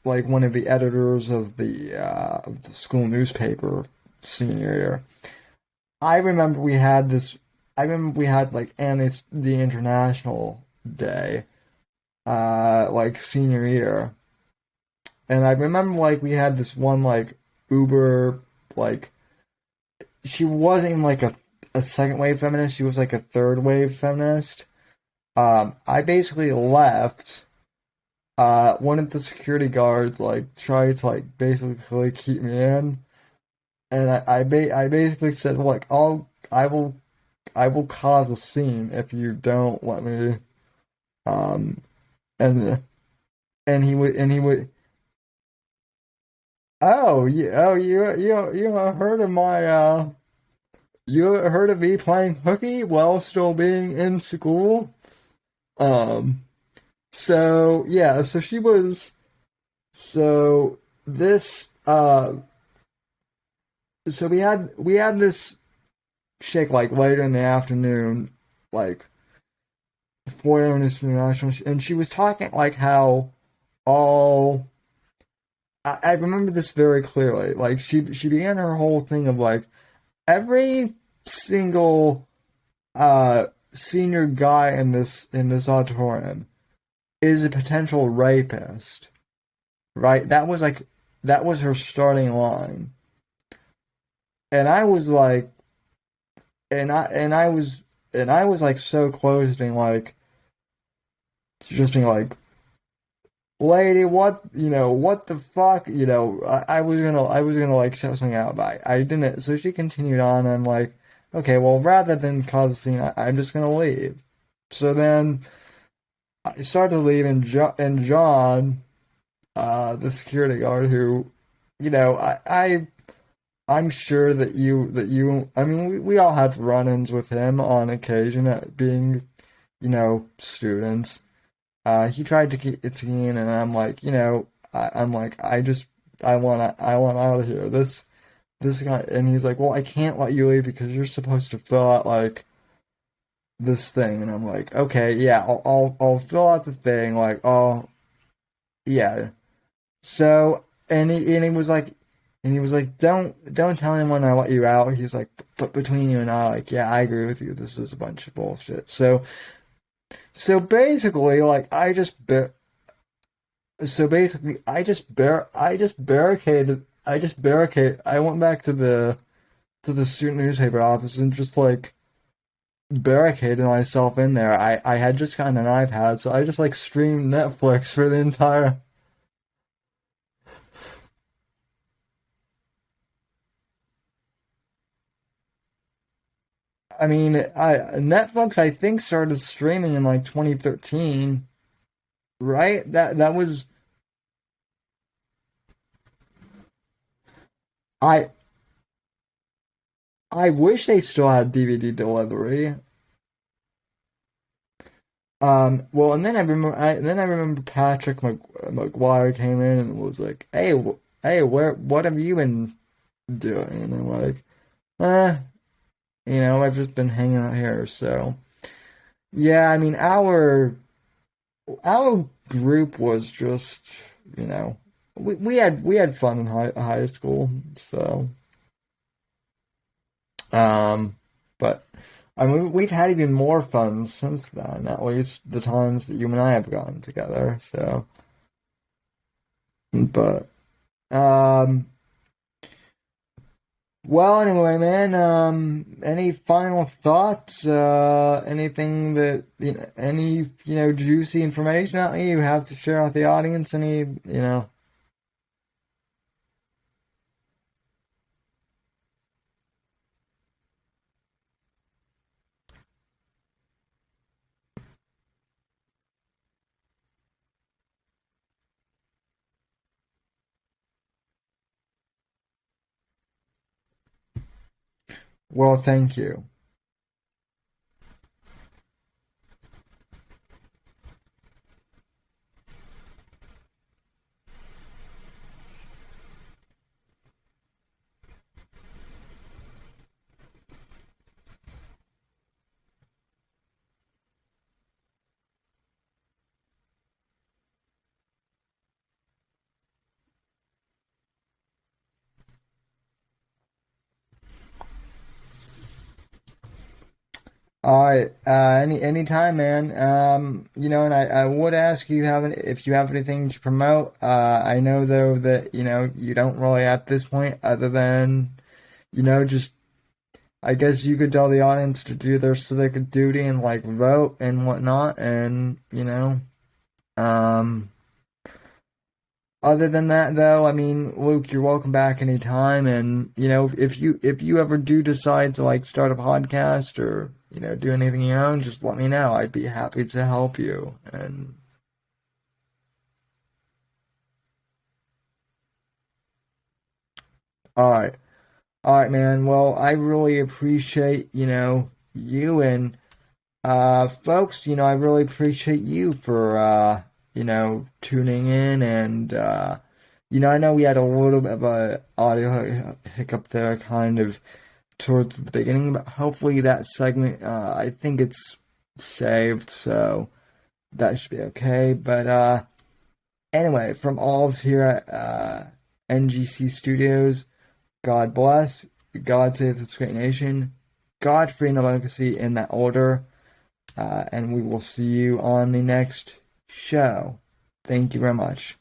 like one of the editors of the school newspaper senior year. I remember we had this, I remember we had like, and it's the International Day, like senior year. And I remember like we had this one like Uber, like she wasn't even like a second wave feminist, she was like a third wave feminist. I basically left. One of the security guards like tried to like basically keep me in, and I basically said like I will cause a scene if you don't let me. Um, and and he would. You heard of my you heard of me playing hooky while still being in school? Um, so yeah, so she was so this so we had this chick like later in the afternoon, like before international, and she was talking like how all I remember this very clearly. Like she began her whole thing of like every single senior guy in this auditorium is a potential rapist, right? That was her starting line, and I was like, and I was like so close to being like, just being like, lady, what the fuck, I was gonna like shout something out, but I didn't. So she continued on, and I'm like, okay, well, rather than cause a scene, I'm just gonna leave. So then I started to leave, and John, the security guard, who, I'm sure that I mean, we all had run-ins with him on occasion at being, students. He tried to keep it in, and I'm like, I'm like, I want out of here. This guy, and he's like, well, I can't let you leave because you're supposed to fill out like this thing, and I'm like, okay, yeah, I'll fill out the thing, like, oh, yeah. So, and he was like, don't tell anyone I let you out. He's like, but between you and I, like, yeah, I agree with you. This is a bunch of bullshit. So basically, like so basically, I just barricade. I went back to the student newspaper office and just like barricaded myself in there. I had just gotten an iPad, so I just like streamed Netflix for the entire. I mean, I Netflix I think started streaming in like 2013, right? That was I I wish they still had DVD delivery. Well, and then I remember Patrick McGuire came in and was like, "Hey, hey, what have you been doing?" And I'm like, "Eh, I've just been hanging out here." So, yeah, I mean, our group was just, you know, we had fun in high school. So, but I mean, we've had even more fun since then. At least the times that you and I have gotten together. So, but Um, well, anyway, man, any final thoughts? Anything that, any, juicy information out here you have to share with the audience? Any. Well, thank you. All right. Anytime, man. And I would ask you if you have anything to promote. I know though that you don't really at this point, other than just I guess you could tell the audience to do their civic duty and like vote and whatnot, and um. Other than that, though, I mean, Luke, you're welcome back anytime. And if you ever do decide to like start a podcast or do anything of your own, just let me know. I'd be happy to help you. And all right, all right, man. Well, I really appreciate you and folks. I really appreciate you for tuning in and. I know we had a little bit of a audio hiccup there, kind of towards the beginning, but hopefully that segment, I think it's saved, so that should be okay. But anyway, from all of us here at NGC Studios, God bless, God save this great nation, God, freedom, and democracy in that order, and we will see you on the next show. Thank you very much.